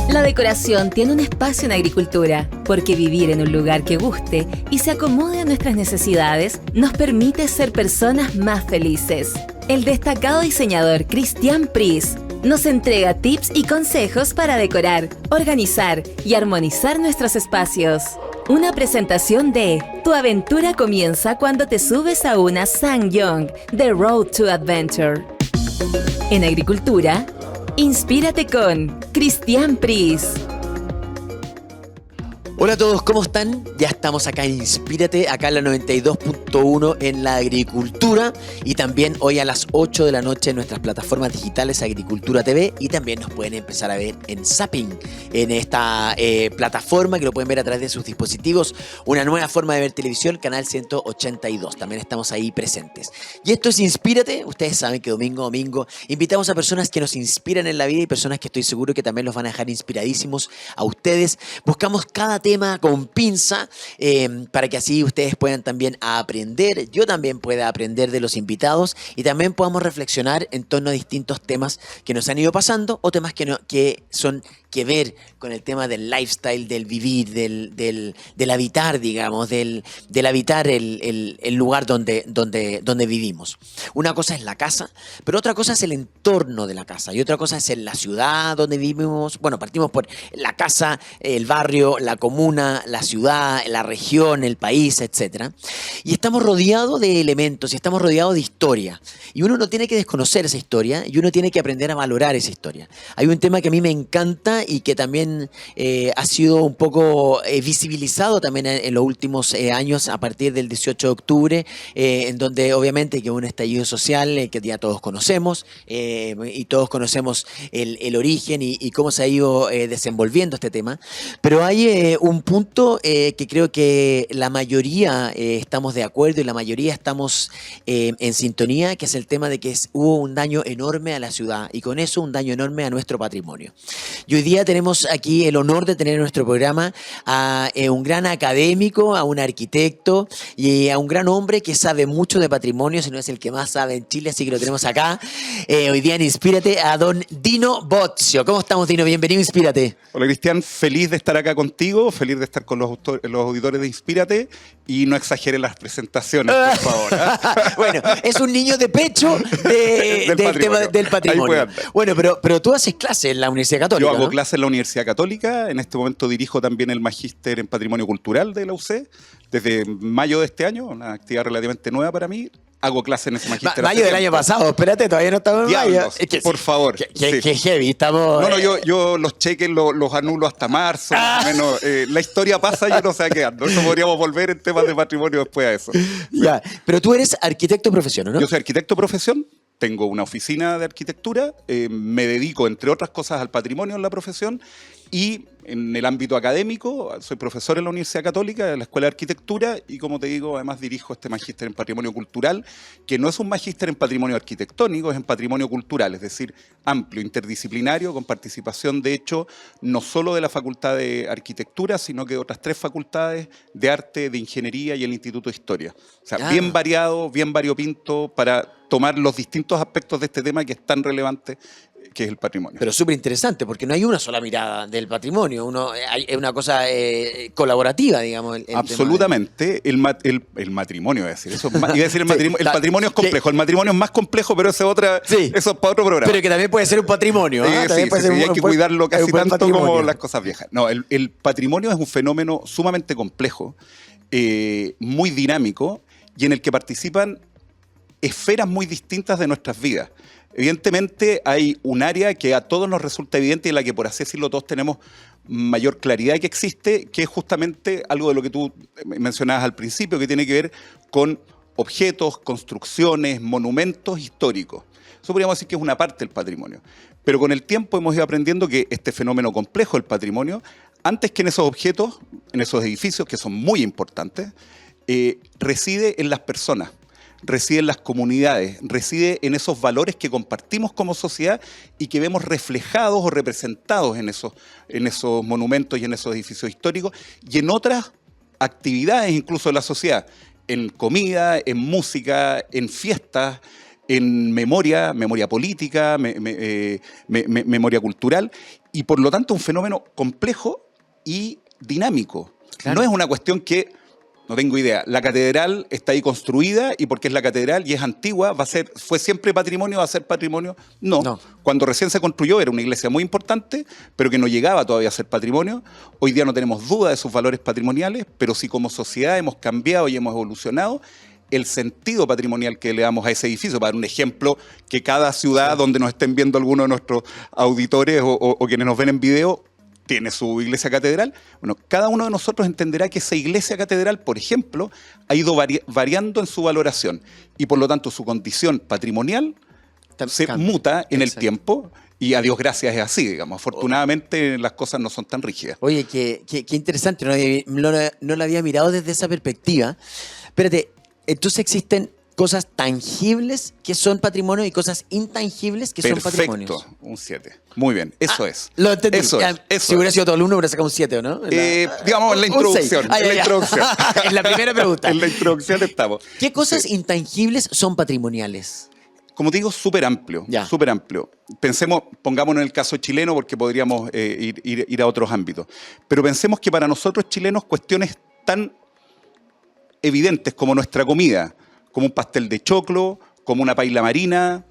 La decoración tiene un espacio en agricultura, porque vivir en un lugar que guste y se acomode a nuestras necesidades nos permite ser personas más felices. El destacado diseñador Cristian Pris nos entrega tips y consejos para decorar, organizar y armonizar nuestros espacios. Una presentación de Tu aventura comienza cuando te subes a una SsangYong, The Road to Adventure. En agricultura, inspírate con Cristian Pris. Hola a todos, ¿cómo están? Ya estamos acá en Inspírate, acá en la 92.1 en la agricultura y también hoy a las 8 de la noche en nuestras plataformas digitales Agricultura TV y también nos pueden empezar a ver en Zapping, en esta plataforma que lo pueden ver a través de sus dispositivos, una nueva forma de ver televisión, canal 182, también estamos ahí presentes. Y esto es Inspírate, ustedes saben que domingo a domingo invitamos a personas que nos inspiran en la vida y personas que estoy seguro que también los van a dejar inspiradísimos a ustedes. Buscamos cada tema con pinza para que así ustedes puedan también aprender, yo también pueda aprender de los invitados y también podamos reflexionar en torno a distintos temas que nos han ido pasando o temas que son que ver con el tema del lifestyle, del vivir, del habitar, digamos, del habitar el lugar donde vivimos. Una cosa es la casa, pero otra cosa es el entorno de la casa y otra cosa es en la ciudad donde vivimos. Bueno, partimos por la casa, el barrio, la comuna, la ciudad, la región, el país, etc. Y estamos rodeados de elementos y estamos rodeados de historia. Y uno no tiene que desconocer esa historia y uno tiene que aprender a valorar esa historia. Hay un tema que a mí me encanta y que también ha sido un poco visibilizado también en los últimos años a partir del 18 de octubre, en donde obviamente que hubo un estallido social que ya todos conocemos y todos conocemos el origen y cómo se ha ido desenvolviendo este tema. Pero hay un punto que creo que la mayoría estamos de acuerdo y la mayoría estamos en sintonía, que es el tema de que hubo un daño enorme a la ciudad y con eso un daño enorme a nuestro patrimonio. Y hoy día tenemos aquí el honor de tener en nuestro programa a un gran académico, a un arquitecto y a un gran hombre que sabe mucho de patrimonio, si no es el que más sabe en Chile, así que lo tenemos acá. Hoy día en Inspírate a don Dino Bozio. ¿Cómo estamos, Dino? Bienvenido a Inspírate. Hola, Cristian. Feliz de estar acá contigo, feliz de estar con los auditores de Inspírate y no exageren las presentaciones, por favor. Bueno, es un niño de pecho del patrimonio. Bueno, pero tú haces clases en la Universidad Católica. Yo hago ¿no? clases en la Universidad Católica. En este momento dirijo también el Magíster en Patrimonio Cultural de la UC desde mayo de este año, una actividad relativamente nueva para mí. Hago clases en ese magíster. Mayo del año pasado, espérate, todavía no estamos en mayo. Es que, por favor. Que heavy, estamos... No, yo los cheques los anulo hasta marzo, más o menos. La historia pasa y uno se va quedando. Eso podríamos volver en temas de patrimonio después a eso. Ya, pero tú eres arquitecto de profesión, ¿no? Yo soy arquitecto de profesión. Tengo una oficina de arquitectura, me dedico, entre otras cosas, al patrimonio en la profesión y en el ámbito académico, soy profesor en la Universidad Católica, en la Escuela de Arquitectura y, como te digo, además dirijo este magíster en patrimonio cultural, que no es un magíster en patrimonio arquitectónico, es en patrimonio cultural, es decir, amplio, interdisciplinario, con participación, de hecho, no solo de la Facultad de Arquitectura, sino que de otras 3 facultades de arte, de ingeniería y el Instituto de Historia. O sea, bien variado, bien variopinto para tomar los distintos aspectos de este tema que es tan relevante, que es el patrimonio. Pero súper interesante, porque no hay una sola mirada del patrimonio, es una cosa colaborativa, digamos. Absolutamente. El matrimonio, iba a decir. Eso, iba a decir el matrimonio. El patrimonio es complejo. El matrimonio es más complejo, pero eso es para otro programa. Pero que también puede ser un patrimonio. También puede ser hay que cuidarlo casi tanto como las cosas viejas. No, el patrimonio es un fenómeno sumamente complejo, muy dinámico, y en el que participan esferas muy distintas de nuestras vidas. Evidentemente hay un área que a todos nos resulta evidente y en la que, por así decirlo, todos tenemos mayor claridad que existe, que es justamente algo de lo que tú mencionabas al principio, que tiene que ver con objetos, construcciones, monumentos históricos. Eso podríamos decir que es una parte del patrimonio. Pero con el tiempo hemos ido aprendiendo que este fenómeno complejo del patrimonio, antes que en esos objetos, en esos edificios que son muy importantes, reside en las personas. Reside en las comunidades, reside en esos valores que compartimos como sociedad y que vemos reflejados o representados en esos monumentos y en esos edificios históricos y en otras actividades incluso de la sociedad, en comida, en música, en fiestas, en memoria política, memoria cultural, y por lo tanto un fenómeno complejo y dinámico. Claro. No es una cuestión que, no tengo idea, la catedral está ahí construida y porque es la catedral y es antigua, ¿fue siempre patrimonio, va a ser patrimonio? No. Cuando recién se construyó era una iglesia muy importante, pero que no llegaba todavía a ser patrimonio. Hoy día no tenemos duda de sus valores patrimoniales, pero sí como sociedad hemos cambiado y hemos evolucionado el sentido patrimonial que le damos a ese edificio. Para dar un ejemplo, que cada ciudad donde nos estén viendo algunos de nuestros auditores o quienes nos ven en video, tiene su iglesia catedral. Bueno, cada uno de nosotros entenderá que esa iglesia catedral, por ejemplo, ha ido variando en su valoración y por lo tanto su condición patrimonial se muta en el tiempo y a Dios gracias es así, digamos. Afortunadamente las cosas no son tan rígidas. Oye, qué interesante, no lo había mirado desde esa perspectiva. Espérate, entonces existen cosas tangibles que son patrimonio y cosas intangibles que son patrimonios. Perfecto, un 7. Muy bien, eso es. Lo entendí. Eso si hubiera sido todo alumno, hubiera sacado un 7, ¿o no? Digamos, en la introducción. En la primera pregunta. En la introducción estamos. ¿Qué cosas intangibles son patrimoniales? Como te digo, súper amplio, súper amplio. Pensemos, pongámonos en el caso chileno porque podríamos ir a otros ámbitos. Pero pensemos que para nosotros chilenos cuestiones tan evidentes como nuestra comida, como un pastel de choclo, como una paila marina,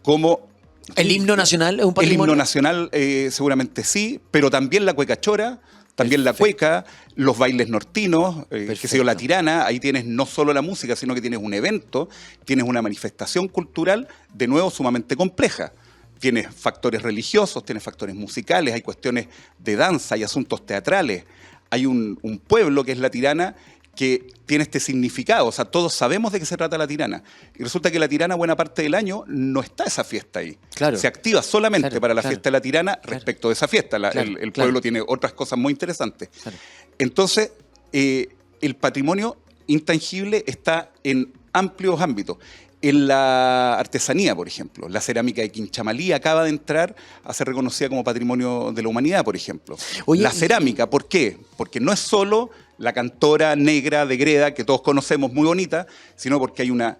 como... ¿El himno nacional es un patrimonio? El himno nacional seguramente sí, pero también la cueca chora, también la cueca, los bailes nortinos, que se dio la tirana. Ahí tienes no solo la música, sino que tienes un evento, tienes una manifestación cultural, de nuevo, sumamente compleja. Tienes factores religiosos, tienes factores musicales, hay cuestiones de danza, hay asuntos teatrales. Hay un pueblo que es la Tirana, que tiene este significado, o sea, todos sabemos de qué se trata la Tirana. Y resulta que la Tirana, buena parte del año, no está esa fiesta ahí. Claro. Se activa solamente para la fiesta de la Tirana respecto de esa fiesta. El pueblo tiene otras cosas muy interesantes. Claro. Entonces, el patrimonio intangible está en amplios ámbitos. En la artesanía, por ejemplo, la cerámica de Quinchamalí acaba de entrar a ser reconocida como patrimonio de la humanidad, por ejemplo. Oye, la cerámica, ¿por qué? Porque no es solo la cantora negra de greda, que todos conocemos, muy bonita, sino porque hay una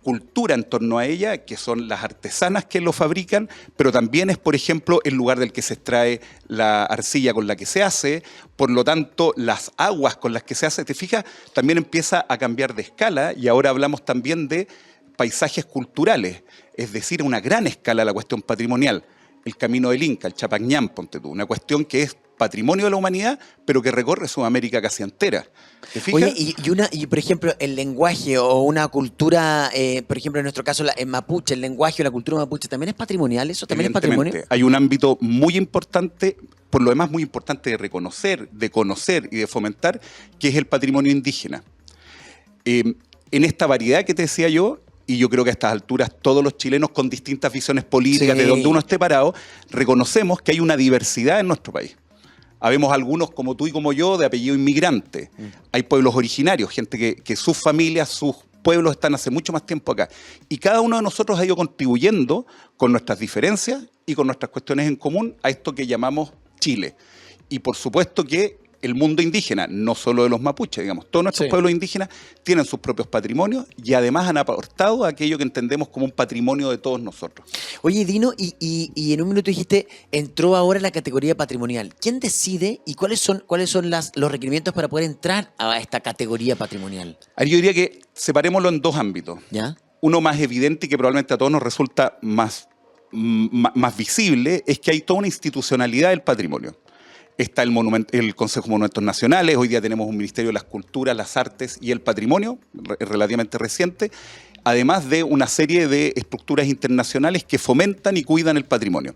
cultura en torno a ella, que son las artesanas que lo fabrican, pero también es, por ejemplo, el lugar del que se extrae la arcilla con la que se hace, por lo tanto, las aguas con las que se hace, te fijas, también empieza a cambiar de escala, y ahora hablamos también de paisajes culturales, es decir, a una gran escala la cuestión patrimonial. El Camino del Inca, el Chapañán, ponte tú, una cuestión que es patrimonio de la humanidad, pero que recorre Sudamérica casi entera. ¿Te fijas? Oye, y por ejemplo, el lenguaje o una cultura, por ejemplo, en nuestro caso, en mapuche, el lenguaje o la cultura mapuche, ¿también es patrimonial? ¿Eso también es patrimonio? Hay un ámbito muy importante, por lo demás muy importante de reconocer, de conocer y de fomentar, que es el patrimonio indígena. En esta variedad que te decía yo, y yo creo que a estas alturas todos los chilenos con distintas visiones políticas, de donde uno esté parado, reconocemos que hay una diversidad en nuestro país. Habemos algunos como tú y como yo de apellido inmigrante. Hay pueblos originarios, gente que sus familias, sus pueblos están hace mucho más tiempo acá. Y cada uno de nosotros ha ido contribuyendo con nuestras diferencias y con nuestras cuestiones en común a esto que llamamos Chile. Y por supuesto que el mundo indígena, no solo de los mapuches, digamos, todos nuestros pueblos indígenas tienen sus propios patrimonios y además han aportado aquello que entendemos como un patrimonio de todos nosotros. Oye, Dino, y en un minuto dijiste, entró ahora la categoría patrimonial. ¿Quién decide y cuáles son los requerimientos para poder entrar a esta categoría patrimonial? Yo diría que separémoslo en dos ámbitos. ¿Ya? Uno más evidente y que probablemente a todos nos resulta más visible es que hay toda una institucionalidad del patrimonio. Está el Consejo de Monumentos Nacionales, hoy día tenemos un Ministerio de las Culturas, las Artes y el Patrimonio, relativamente reciente, además de una serie de estructuras internacionales que fomentan y cuidan el patrimonio.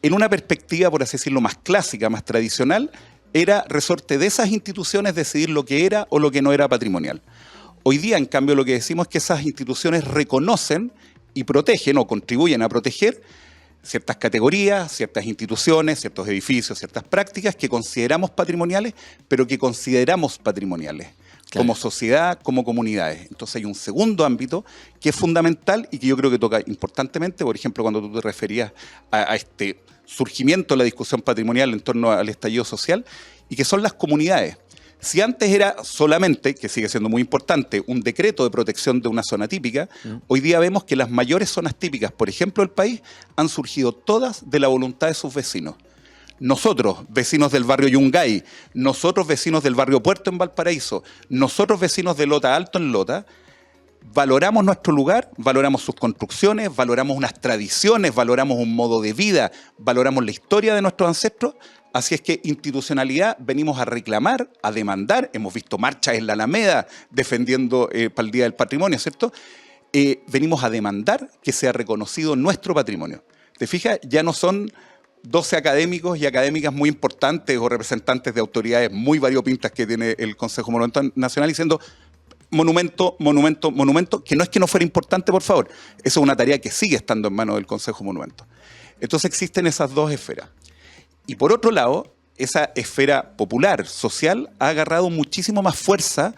En una perspectiva, por así decirlo, más clásica, más tradicional, era resorte de esas instituciones decidir lo que era o lo que no era patrimonial. Hoy día, en cambio, lo que decimos es que esas instituciones reconocen y protegen o contribuyen a proteger ciertas categorías, ciertas instituciones, ciertos edificios, ciertas prácticas que consideramos patrimoniales, pero que consideramos patrimoniales como sociedad, como comunidades. Entonces hay un segundo ámbito que es fundamental y que yo creo que toca importantemente, por ejemplo, cuando tú te referías a este surgimiento de la discusión patrimonial en torno al estallido social, y que son las comunidades. Si antes era solamente, que sigue siendo muy importante, un decreto de protección de una zona típica, hoy día vemos que las mayores zonas típicas, por ejemplo, del país, han surgido todas de la voluntad de sus vecinos. Nosotros, vecinos del barrio Yungay, nosotros, vecinos del barrio Puerto en Valparaíso, nosotros, vecinos de Lota Alto en Lota, valoramos nuestro lugar, valoramos sus construcciones, valoramos unas tradiciones, valoramos un modo de vida, valoramos la historia de nuestros ancestros. Así es que institucionalidad venimos a reclamar, a demandar. Hemos visto marchas en la Alameda defendiendo para el Día del Patrimonio, ¿cierto? Venimos a demandar que sea reconocido nuestro patrimonio. ¿Te fijas? Ya no son 12 académicos y académicas muy importantes o representantes de autoridades muy variopintas que tiene el Consejo Monumental Nacional diciendo monumento, monumento, monumento, que no es que no fuera importante, por favor. Eso es una tarea que sigue estando en manos del Consejo Monumento. Entonces existen esas dos esferas. Y por otro lado, esa esfera popular, social, ha agarrado muchísimo más fuerza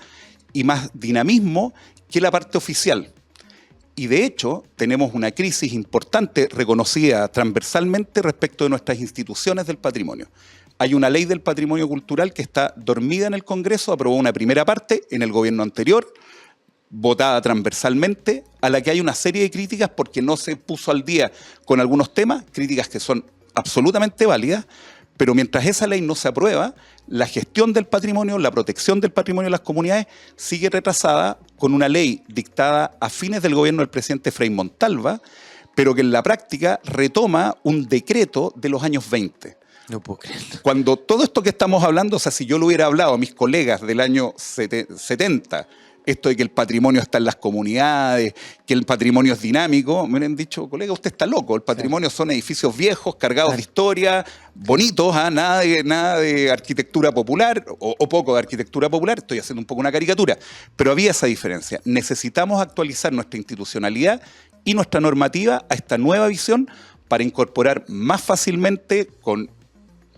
y más dinamismo que la parte oficial. Y de hecho, tenemos una crisis importante reconocida transversalmente respecto de nuestras instituciones del patrimonio. Hay una ley del patrimonio cultural que está dormida en el Congreso, aprobó una primera parte en el gobierno anterior, votada transversalmente, a la que hay una serie de críticas porque no se puso al día con algunos temas, críticas que son absolutamente válidas, pero mientras esa ley no se aprueba, la gestión del patrimonio, la protección del patrimonio de las comunidades sigue retrasada con una ley dictada a fines del gobierno del presidente Frei Montalva, pero que en la práctica retoma un decreto de los años 20. No puedo creerlo. Cuando todo esto que estamos hablando, o sea, si yo lo hubiera hablado a mis colegas del año 70, esto de que el patrimonio está en las comunidades, que el patrimonio es dinámico, me hubieran dicho, colega, usted está loco, el patrimonio son edificios viejos, cargados de historia, bonitos, nada de arquitectura popular, o poco de arquitectura popular, estoy haciendo un poco una caricatura, pero había esa diferencia. Necesitamos actualizar nuestra institucionalidad y nuestra normativa a esta nueva visión para incorporar más fácilmente, con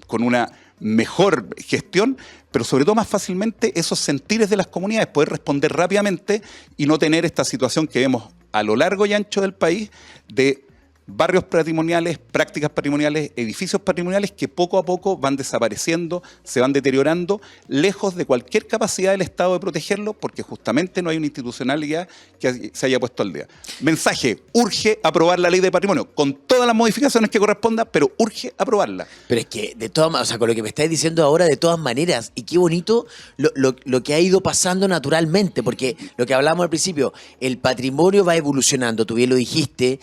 una mejor gestión, pero sobre todo más fácilmente esos sentires de las comunidades, poder responder rápidamente y no tener esta situación que vemos a lo largo y ancho del país de barrios patrimoniales, prácticas patrimoniales, edificios patrimoniales que poco a poco van desapareciendo, se van deteriorando, lejos de cualquier capacidad del Estado de protegerlo, porque justamente no hay una institucionalidad que se haya puesto al día. Mensaje, urge aprobar la ley de patrimonio, con todas las modificaciones que corresponda, pero urge aprobarla. Pero es que, de todas maneras, o sea, con lo que me estáis diciendo ahora, de todas maneras, y qué bonito lo que ha ido pasando naturalmente, porque lo que hablábamos al principio, el patrimonio va evolucionando, tú bien lo dijiste,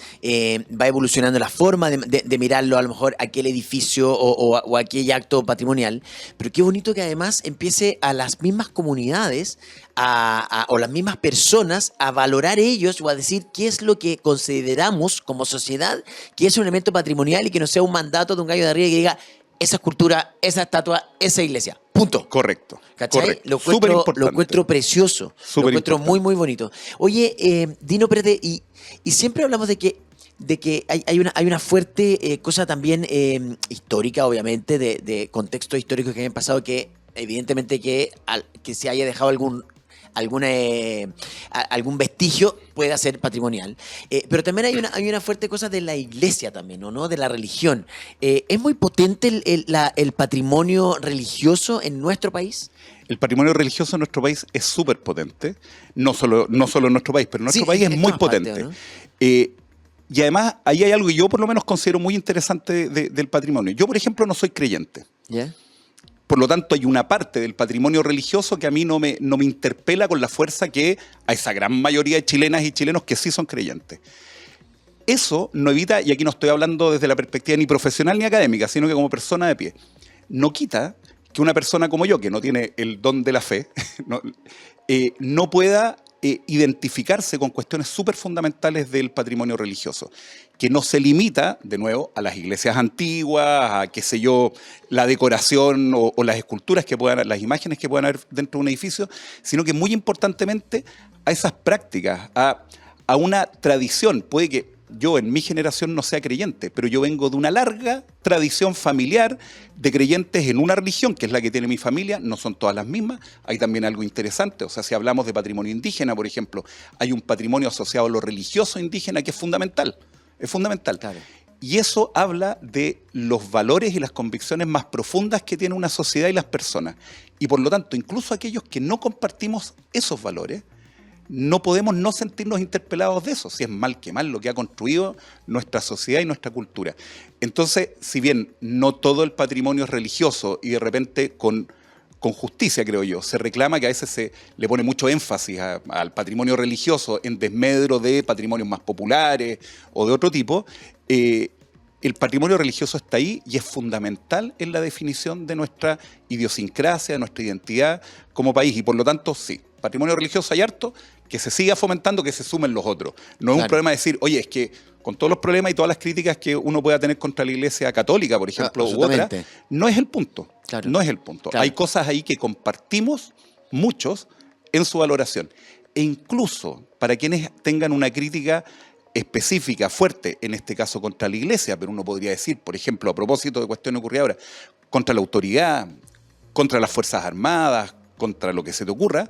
va evolucionando la forma de mirarlo, a lo mejor aquel edificio o aquel acto patrimonial, pero qué bonito que además empiece a las mismas comunidades o las mismas personas a valorar ellos o a decir qué es lo que consideramos como sociedad que es un elemento patrimonial y que no sea un mandato de un gallo de arriba que diga esa escultura, esa estatua, esa iglesia. Punto. Correcto. ¿Cachai? Correcto. Lo encuentro precioso. Lo encuentro muy, muy bonito. Oye, Dino, espérate, y siempre hablamos de que hay una fuerte cosa también histórica, obviamente, de contextos históricos que han pasado, que evidentemente que se haya dejado algún vestigio puede ser patrimonial. Pero también hay una fuerte cosa de la iglesia también, ¿no? De la religión. ¿Es muy potente el patrimonio religioso en nuestro país? El patrimonio religioso en nuestro país es súper potente. No solo en nuestro país, pero en nuestro país es muy potente. Partes, ¿no? Y además, ahí hay algo que yo por lo menos considero muy interesante del patrimonio. Yo, por ejemplo, no soy creyente. ¿Ya? Por lo tanto, hay una parte del patrimonio religioso que a mí no me interpela con la fuerza que a esa gran mayoría de chilenas y chilenos que sí son creyentes. Eso no evita, y aquí no estoy hablando desde la perspectiva ni profesional ni académica, sino que como persona de pie, no quita que una persona como yo, que no tiene el don de la fe, no pueda identificarse con cuestiones súper fundamentales del patrimonio religioso, que no se limita, de nuevo, a las iglesias antiguas, a, qué sé yo, la decoración o las esculturas que puedan, las imágenes que puedan haber dentro de un edificio, sino que muy importantemente a esas prácticas, a una tradición. Puede que yo en mi generación no sea creyente, pero yo vengo de una larga tradición familiar de creyentes en una religión, que es la que tiene mi familia, no son todas las mismas. Hay también algo interesante, o sea, si hablamos de patrimonio indígena, por ejemplo, hay un patrimonio asociado a lo religioso indígena que es fundamental, Claro. Y eso habla de los valores y las convicciones más profundas que tiene una sociedad y las personas. Y por lo tanto, incluso aquellos que no compartimos esos valores, no podemos no sentirnos interpelados de eso, si es mal que mal lo que ha construido nuestra sociedad y nuestra cultura. Entonces, si bien no todo el patrimonio es religioso y de repente con justicia, creo yo, se reclama que a veces se le pone mucho énfasis al patrimonio religioso en desmedro de patrimonios más populares o de otro tipo, el patrimonio religioso está ahí y es fundamental en la definición de nuestra idiosincrasia, de nuestra identidad como país. Y por lo tanto, sí, patrimonio religioso hay harto, que se siga fomentando, que se sumen los otros. No es un problema decir, oye, es que con todos los problemas y todas las críticas que uno pueda tener contra la Iglesia Católica, por ejemplo, u otra, no es el punto. Claro. No es el punto. Claro. Hay cosas ahí que compartimos muchos en su valoración. E incluso para quienes tengan una crítica específica, fuerte, en este caso contra la Iglesia, pero uno podría decir, por ejemplo, a propósito de cuestiones ocurridas ahora, contra la autoridad, contra las Fuerzas Armadas, contra lo que se te ocurra,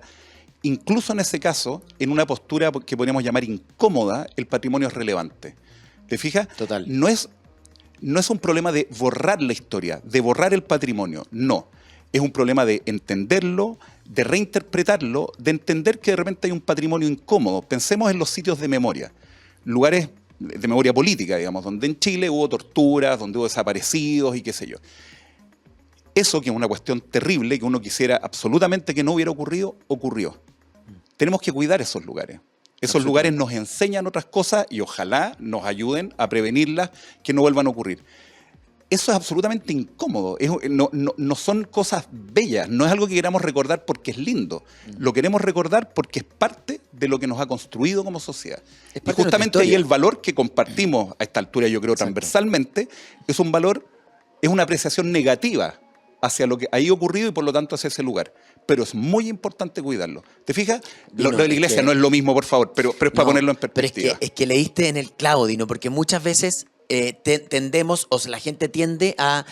incluso en ese caso, en una postura que podríamos llamar incómoda, el patrimonio es relevante. ¿Te fijas? Total. No es un problema de borrar la historia, de borrar el patrimonio, no. Es un problema de entenderlo, de reinterpretarlo, de entender que de repente hay un patrimonio incómodo. Pensemos en los sitios de memoria, lugares de memoria política, digamos, donde en Chile hubo torturas, donde hubo desaparecidos y qué sé yo. Eso, que es una cuestión terrible, que uno quisiera absolutamente que no hubiera ocurrido, ocurrió. Tenemos que cuidar esos lugares. Esos lugares nos enseñan otras cosas y ojalá nos ayuden a prevenirlas, que no vuelvan a ocurrir. Eso es absolutamente incómodo. No son cosas bellas. No es algo que queramos recordar porque es lindo. Lo queremos recordar porque es parte de lo que nos ha construido como sociedad. Y justamente ahí el valor que compartimos a esta altura, yo creo, transversalmente, es un valor, es una apreciación negativa hacia lo que ahí ha ocurrido y por lo tanto hacia ese lugar. Pero es muy importante cuidarlo. ¿Te fijas? Lo de la Iglesia no es lo mismo, por favor, pero es para ponerlo en perspectiva. Pero es que leíste en el clavo, Dino, porque muchas veces tendemos, o sea, la gente tiende a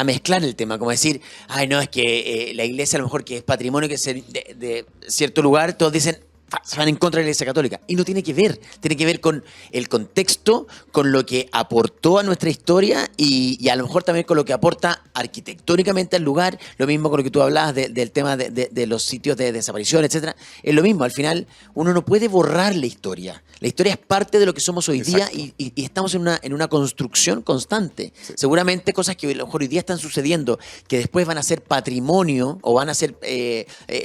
mezclar el tema, como decir, ay, no, es que la Iglesia a lo mejor que es patrimonio que es de cierto lugar, todos dicen, se van en contra de la Iglesia Católica. Y no tiene que ver con el contexto, con lo que aportó a nuestra historia y a lo mejor también con lo que aporta arquitectónicamente al lugar. Lo mismo con lo que tú hablabas del tema de los sitios de desaparición, etcétera. Es lo mismo, al final uno no puede borrar la historia. La historia es parte de lo que somos hoy día y estamos en una construcción constante. Sí. Seguramente cosas que a lo mejor hoy día están sucediendo, que después van a ser patrimonio o van a ser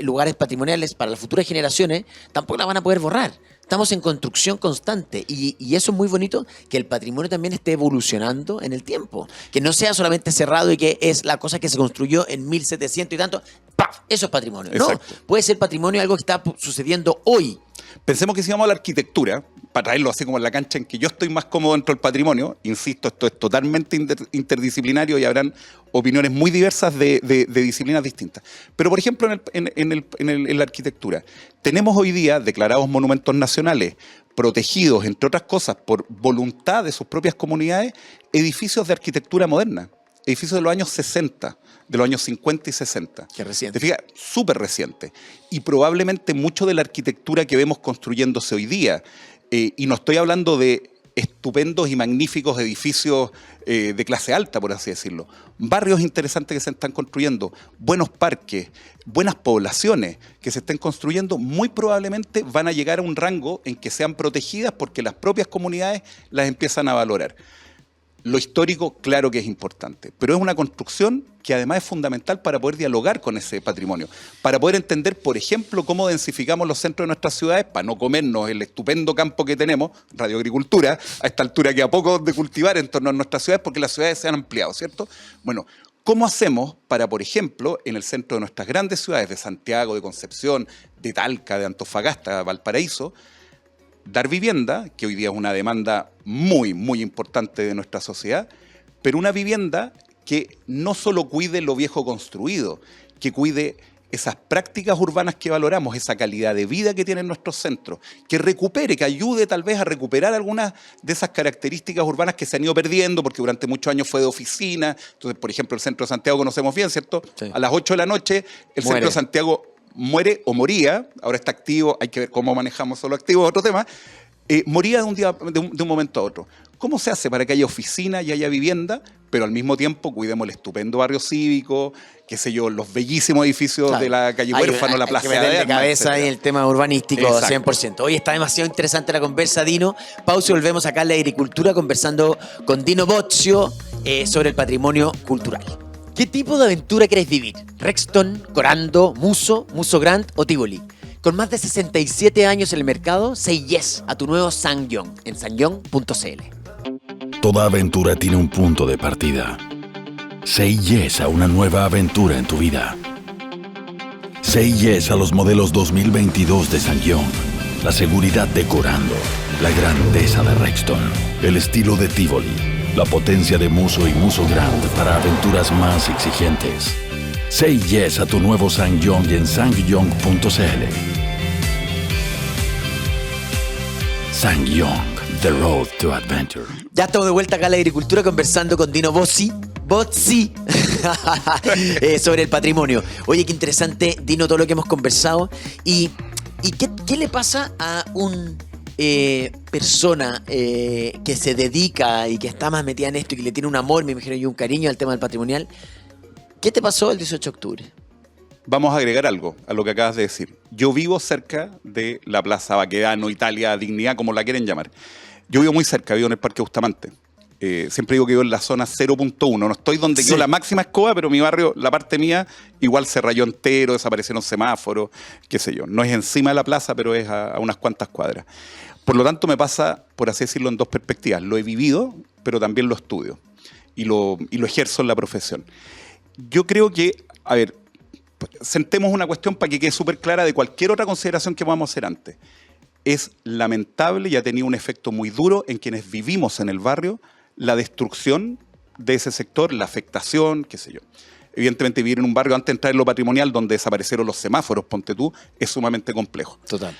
lugares patrimoniales para las futuras generaciones, tampoco la van a poder borrar. Estamos en construcción constante y eso es muy bonito, que el patrimonio también esté evolucionando en el tiempo. Que no sea solamente cerrado y que es la cosa que se construyó en 1700 y tanto. ¡Paf! Eso es patrimonio. Exacto. No, puede ser patrimonio algo que está sucediendo hoy. Pensemos que si vamos a la arquitectura, para traerlo así como en la cancha en que yo estoy más cómodo dentro del patrimonio, insisto, esto es totalmente interdisciplinario y habrán opiniones muy diversas de disciplinas distintas. Pero, por ejemplo, en la arquitectura, tenemos hoy día declarados monumentos nacionales, protegidos, entre otras cosas, por voluntad de sus propias comunidades, edificios de arquitectura moderna, edificios de los años 60, de los años 50 y 60. Qué reciente. ¿Te fijas? Súper reciente. Y probablemente mucho de la arquitectura que vemos construyéndose hoy día, y no estoy hablando de estupendos y magníficos edificios de clase alta, por así decirlo. Barrios interesantes que se están construyendo, buenos parques, buenas poblaciones que se estén construyendo, muy probablemente van a llegar a un rango en que sean protegidas porque las propias comunidades las empiezan a valorar. Lo histórico, claro que es importante, pero es una construcción que además es fundamental para poder dialogar con ese patrimonio, para poder entender, por ejemplo, cómo densificamos los centros de nuestras ciudades para no comernos el estupendo campo que tenemos, radioagricultura, a esta altura que a poco de cultivar en torno a nuestras ciudades porque las ciudades se han ampliado, ¿cierto? Bueno, ¿cómo hacemos para, por ejemplo, en el centro de nuestras grandes ciudades de Santiago, de Concepción, de Talca, de Antofagasta, de Valparaíso, dar vivienda, que hoy día es una demanda muy, muy importante de nuestra sociedad, pero una vivienda que no solo cuide lo viejo construido, que cuide esas prácticas urbanas que valoramos, esa calidad de vida que tienen nuestros centros, que recupere, que ayude tal vez a recuperar algunas de esas características urbanas que se han ido perdiendo, porque durante muchos años fue de oficina. Entonces, por ejemplo, el centro de Santiago conocemos bien, ¿cierto? Sí. A las 8 de la noche, el centro de Santiago muere o moría, ahora está activo, hay que ver cómo manejamos solo activo, otro tema, moría de un momento a otro. ¿Cómo se hace para que haya oficina y haya vivienda, pero al mismo tiempo cuidemos el estupendo barrio cívico, qué sé yo, los bellísimos edificios de la calle Huérfano, la Plaza de Armas, de cabeza en el tema urbanístico. Exacto. 100%. Hoy está demasiado interesante la conversa, Dino. Pausa y volvemos acá en la agricultura conversando con Dino Boccio sobre el patrimonio cultural. ¿Qué tipo de aventura queréis vivir? ¿Rexton, Corando, Muso Grand o Tivoli? Con más de 67 años en el mercado, say yes a tu nuevo SsangYong en sangyong.cl. Toda aventura tiene un punto de partida. Say yes a una nueva aventura en tu vida. Say yes a los modelos 2022 de SsangYong. La seguridad de Corando, la grandeza de Rexton, el estilo de Tivoli, la potencia de Muso y Muso Grand para aventuras más exigentes. Say yes a tu nuevo SsangYong en sangyong.cl. SsangYong, the road to adventure. Ya estamos de vuelta acá en la agricultura conversando con Dino Boccio sobre el patrimonio. Oye, qué interesante, Dino, todo lo que hemos conversado. ¿Y qué le pasa a un persona que se dedica y que está más metida en esto y que le tiene un amor, me imagino, y un cariño al tema del patrimonial? ¿Qué te pasó el 18 de octubre? Vamos a agregar algo a lo que acabas de decir. Yo vivo cerca de la Plaza Baquedano, Italia, Dignidad, como la quieren llamar. Yo vivo muy cerca, vivo en el Parque Bustamante. Siempre digo que vivo en la zona 0.1. No estoy donde quedó la máxima escoba, pero mi barrio, la parte mía, igual se rayó entero, desaparecieron semáforos, qué sé yo. No es encima de la plaza, pero es a unas cuantas cuadras. Por lo tanto, me pasa, por así decirlo, en dos perspectivas. Lo he vivido, pero también lo estudio. Y lo ejerzo en la profesión. Yo creo que, a ver, sentemos una cuestión para que quede súper clara de cualquier otra consideración que podamos hacer antes. Es lamentable y ha tenido un efecto muy duro en quienes vivimos en el barrio, la destrucción de ese sector, la afectación, qué sé yo. Evidentemente vivir en un barrio antes de entrar en lo patrimonial donde desaparecieron los semáforos, ponte tú, es sumamente complejo. Total.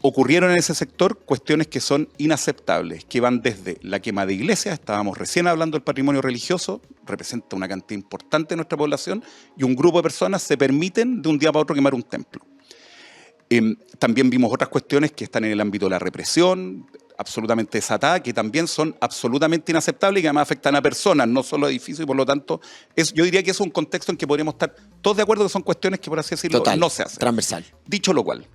Ocurrieron en ese sector cuestiones que son inaceptables, que van desde la quema de iglesias, estábamos recién hablando del patrimonio religioso, representa una cantidad importante de nuestra población, y un grupo de personas se permiten de un día para otro quemar un templo. También vimos otras cuestiones que están en el ámbito de la represión, absolutamente desatada, que también son absolutamente inaceptables y que además afectan a personas, no solo a edificios, y por lo tanto, yo diría que es un contexto en que podríamos estar todos de acuerdo que son cuestiones que, por así decirlo, total, no se hacen. Transversal. Dicho lo cual,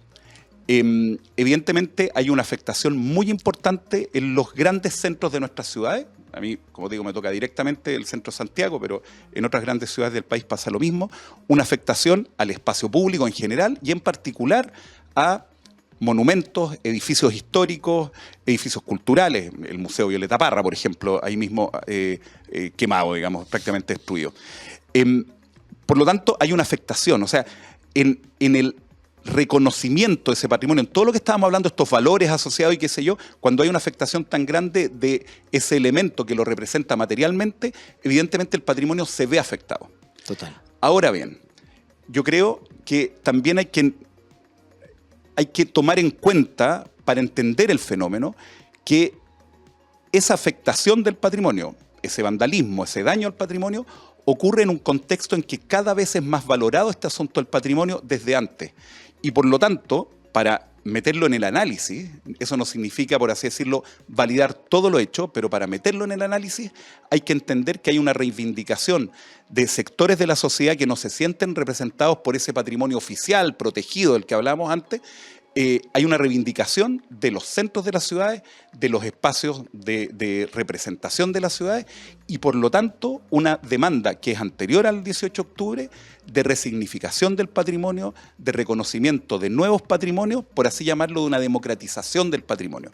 evidentemente hay una afectación muy importante en los grandes centros de nuestras ciudades. A mí, como digo, me toca directamente el centro de Santiago, pero en otras grandes ciudades del país pasa lo mismo. Una afectación al espacio público en general y en particular a monumentos, edificios históricos, edificios culturales. El Museo Violeta Parra, por ejemplo, ahí mismo quemado, digamos, prácticamente destruido. Por lo tanto, hay una afectación. O sea, en el reconocimiento de ese patrimonio, en todo lo que estábamos hablando, estos valores asociados y qué sé yo, cuando hay una afectación tan grande de ese elemento que lo representa materialmente, evidentemente el patrimonio se ve afectado. Total. Ahora bien, yo creo que también hay que tomar en cuenta, para entender el fenómeno, que esa afectación del patrimonio, ese vandalismo, ese daño al patrimonio, ocurre en un contexto en que cada vez es más valorado este asunto del patrimonio desde antes. Y por lo tanto, para meterlo en el análisis, eso no significa, por así decirlo, validar todo lo hecho, pero para meterlo en el análisis hay que entender que hay una reivindicación de sectores de la sociedad que no se sienten representados por ese patrimonio oficial, protegido, del que hablábamos antes. Hay una reivindicación de los centros de las ciudades, de los espacios de representación de las ciudades y por lo tanto una demanda que es anterior al 18 de octubre de resignificación del patrimonio, de reconocimiento de nuevos patrimonios, por así llamarlo, de una democratización del patrimonio.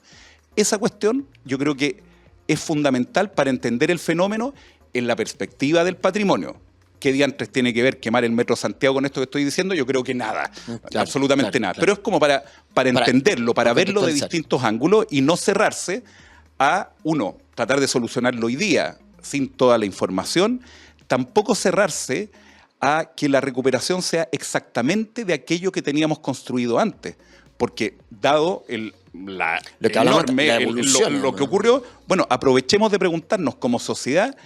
Esa cuestión yo creo que es fundamental para entender el fenómeno en la perspectiva del patrimonio. ¿Qué diantres tiene que ver quemar el Metro Santiago con esto que estoy diciendo? Yo creo que nada, absolutamente nada. Claro. Pero es como para entenderlo, para verlo de distintos ángulos y no cerrarse a, uno, tratar de solucionarlo hoy día sin toda la información, tampoco cerrarse a que la recuperación sea exactamente de aquello que teníamos construido antes. Porque dado lo que ocurrió, bueno, aprovechemos de preguntarnos como sociedad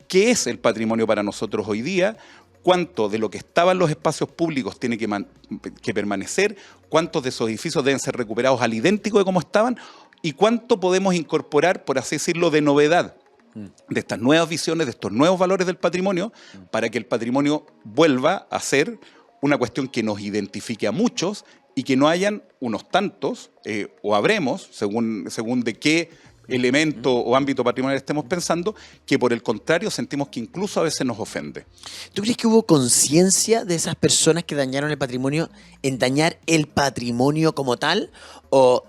¿qué es el patrimonio para nosotros hoy día? ¿Cuánto de lo que estaba en los espacios públicos tiene que permanecer? ¿Cuántos de esos edificios deben ser recuperados al idéntico de cómo estaban? y cuánto podemos incorporar, por así decirlo, de novedad de estas nuevas visiones, de estos nuevos valores del patrimonio, para que el patrimonio vuelva a ser una cuestión que nos identifique a muchos y que no hayan unos tantos, o habremos, según de qué elemento o ámbito patrimonial estemos pensando, que por el contrario sentimos que incluso a veces nos ofende. ¿Tú crees que hubo conciencia de esas personas que dañaron el patrimonio en dañar el patrimonio como tal? ¿O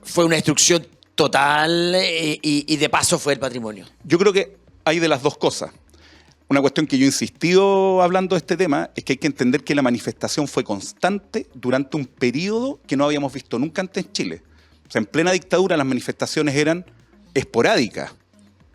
fue una destrucción total y de paso fue el patrimonio? Yo creo que hay de las dos cosas. Una cuestión que yo he insistido hablando de este tema es que hay que entender que la manifestación fue constante durante un periodo que no habíamos visto nunca antes en Chile. O sea, en plena dictadura las manifestaciones eran esporádicas,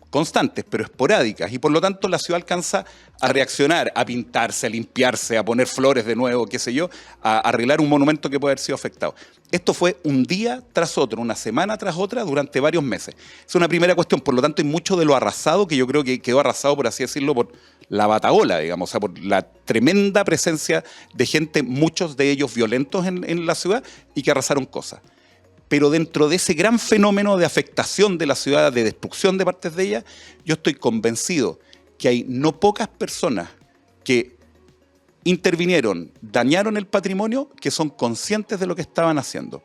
constantes, pero esporádicas. Y por lo tanto la ciudad alcanza a reaccionar, a pintarse, a limpiarse, a poner flores de nuevo, qué sé yo, a arreglar un monumento que puede haber sido afectado. Esto fue un día tras otro, una semana tras otra, durante varios meses. Es una primera cuestión. Por lo tanto, hay mucho de lo arrasado que yo creo que quedó arrasado, por así decirlo, por la batahola, digamos, o sea, por la tremenda presencia de gente, muchos de ellos violentos en la ciudad y que arrasaron cosas. Pero dentro de ese gran fenómeno de afectación de la ciudad, de destrucción de partes de ella, yo estoy convencido que hay no pocas personas que intervinieron, dañaron el patrimonio, que son conscientes de lo que estaban haciendo.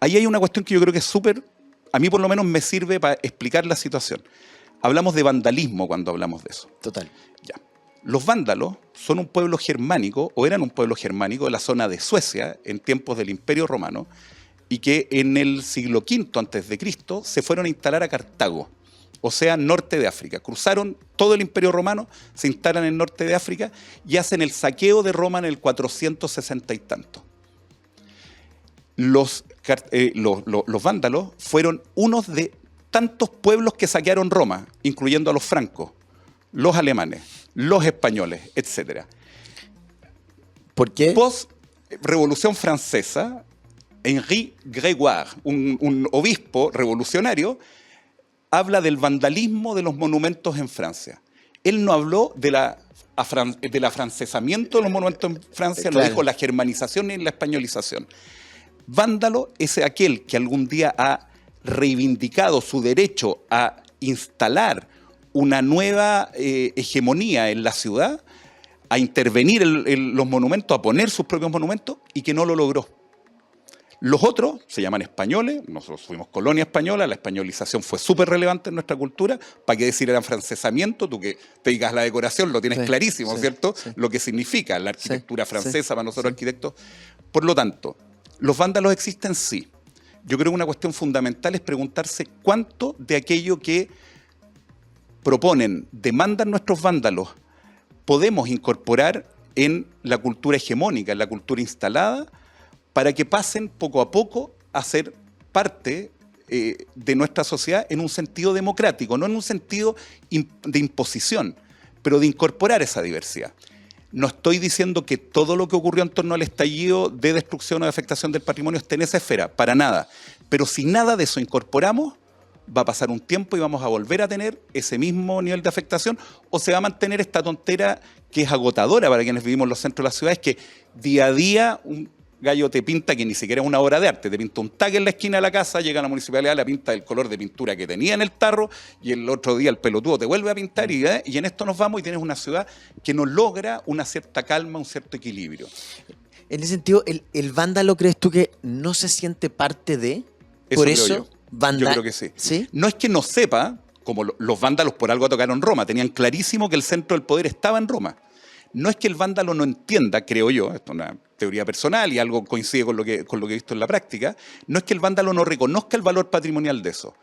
Ahí hay una cuestión que yo creo que es súper, a mí por lo menos me sirve para explicar la situación. Hablamos de vandalismo cuando hablamos de eso. Total. Ya. Los vándalos son un pueblo germánico, o eran un pueblo germánico de la zona de Suecia, en tiempos del Imperio Romano, y que en el siglo V a.C. se fueron a instalar a Cartago, o sea, norte de África. Cruzaron todo el Imperio Romano, se instalan en el norte de África y hacen el saqueo de Roma en el 460 y tanto. Los vándalos fueron unos de tantos pueblos que saquearon Roma, incluyendo a los francos, los alemanes, los españoles, etc. ¿Por qué? Post-Revolución Francesa, Henri Grégoire, un obispo revolucionario, habla del vandalismo de los monumentos en Francia. Él no habló del afrancesamiento de los monumentos en Francia, claro. No dijo la germanización ni la españolización. Vándalo es aquel que algún día ha reivindicado su derecho a instalar una nueva hegemonía en la ciudad, a intervenir en los monumentos, a poner sus propios monumentos, y que no lo logró. Los otros se llaman españoles, nosotros fuimos colonia española, la españolización fue súper relevante en nuestra cultura. ¿Para qué decir el afrancesamiento? Tú que te digas la decoración lo tienes clarísimo, ¿cierto? Sí. Lo que significa la arquitectura francesa para nosotros arquitectos. Por lo tanto, ¿los vándalos existen? Sí. Yo creo que una cuestión fundamental es preguntarse cuánto de aquello que proponen, demandan nuestros vándalos, podemos incorporar en la cultura hegemónica, en la cultura instalada, para que pasen poco a poco a ser parte de nuestra sociedad en un sentido democrático, no en un sentido de imposición, pero de incorporar esa diversidad. No estoy diciendo que todo lo que ocurrió en torno al estallido de destrucción o de afectación del patrimonio esté en esa esfera, para nada. Pero si nada de eso incorporamos, va a pasar un tiempo y vamos a volver a tener ese mismo nivel de afectación, o se va a mantener esta tontera que es agotadora para quienes vivimos en los centros de las ciudades, que día a día un gallo te pinta, que ni siquiera es una obra de arte, te pinta un tag en la esquina de la casa, llega a la municipalidad, la pinta del color de pintura que tenía en el tarro, y el otro día el pelotudo te vuelve a pintar, y en esto nos vamos y tienes una ciudad que no logra una cierta calma, un cierto equilibrio. En ese sentido, ¿el vándalo crees tú que no se siente parte de? Por eso, yo creo que sí. ¿Sí? No es que no sepa, como los vándalos por algo tocaron Roma, tenían clarísimo que el centro del poder estaba en Roma. No es que el vándalo no entienda, creo yo, esto es una teoría personal y algo coincide con lo que he visto en la práctica, no es que el vándalo no reconozca el valor patrimonial de eso,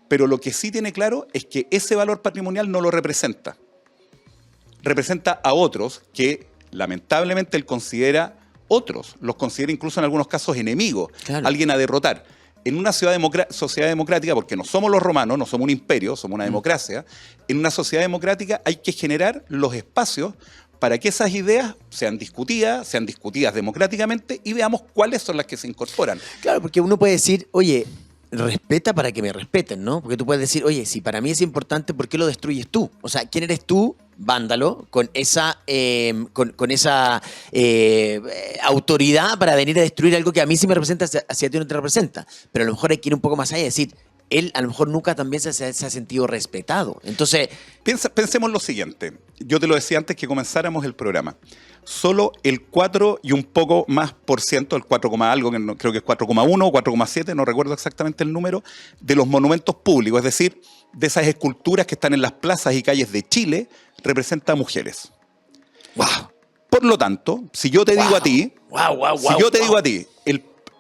pero lo que sí tiene claro es que ese valor patrimonial no lo representa. Representa a otros que lamentablemente él considera los considera incluso en algunos casos enemigos, claro. Alguien a derrotar. En una sociedad democrática, porque no somos los romanos, no somos un imperio, somos una democracia, en una sociedad democrática hay que generar los espacios para que esas ideas sean discutidas democráticamente y veamos cuáles son las que se incorporan. Claro, porque uno puede decir, oye, respeta para que me respeten, ¿no? Porque tú puedes decir, oye, si para mí es importante, ¿por qué lo destruyes tú? O sea, ¿quién eres tú vándalo, con esa, con esa autoridad para venir a destruir algo que a mí sí me representa, hacia ti no te representa. Pero a lo mejor hay que ir un poco más allá y decir, él a lo mejor nunca también se ha sentido respetado. Entonces, pensemos lo siguiente. Yo te lo decía antes que comenzáramos el programa. Solo el 4 y un poco más por ciento, el 4, algo, que creo que es 4,1 o 4,7, no recuerdo exactamente el número, de los monumentos públicos, es decir, de esas esculturas que están en las plazas y calles de Chile, representa a mujeres. ¡wow! Por lo tanto, si yo te digo a ti, digo a ti,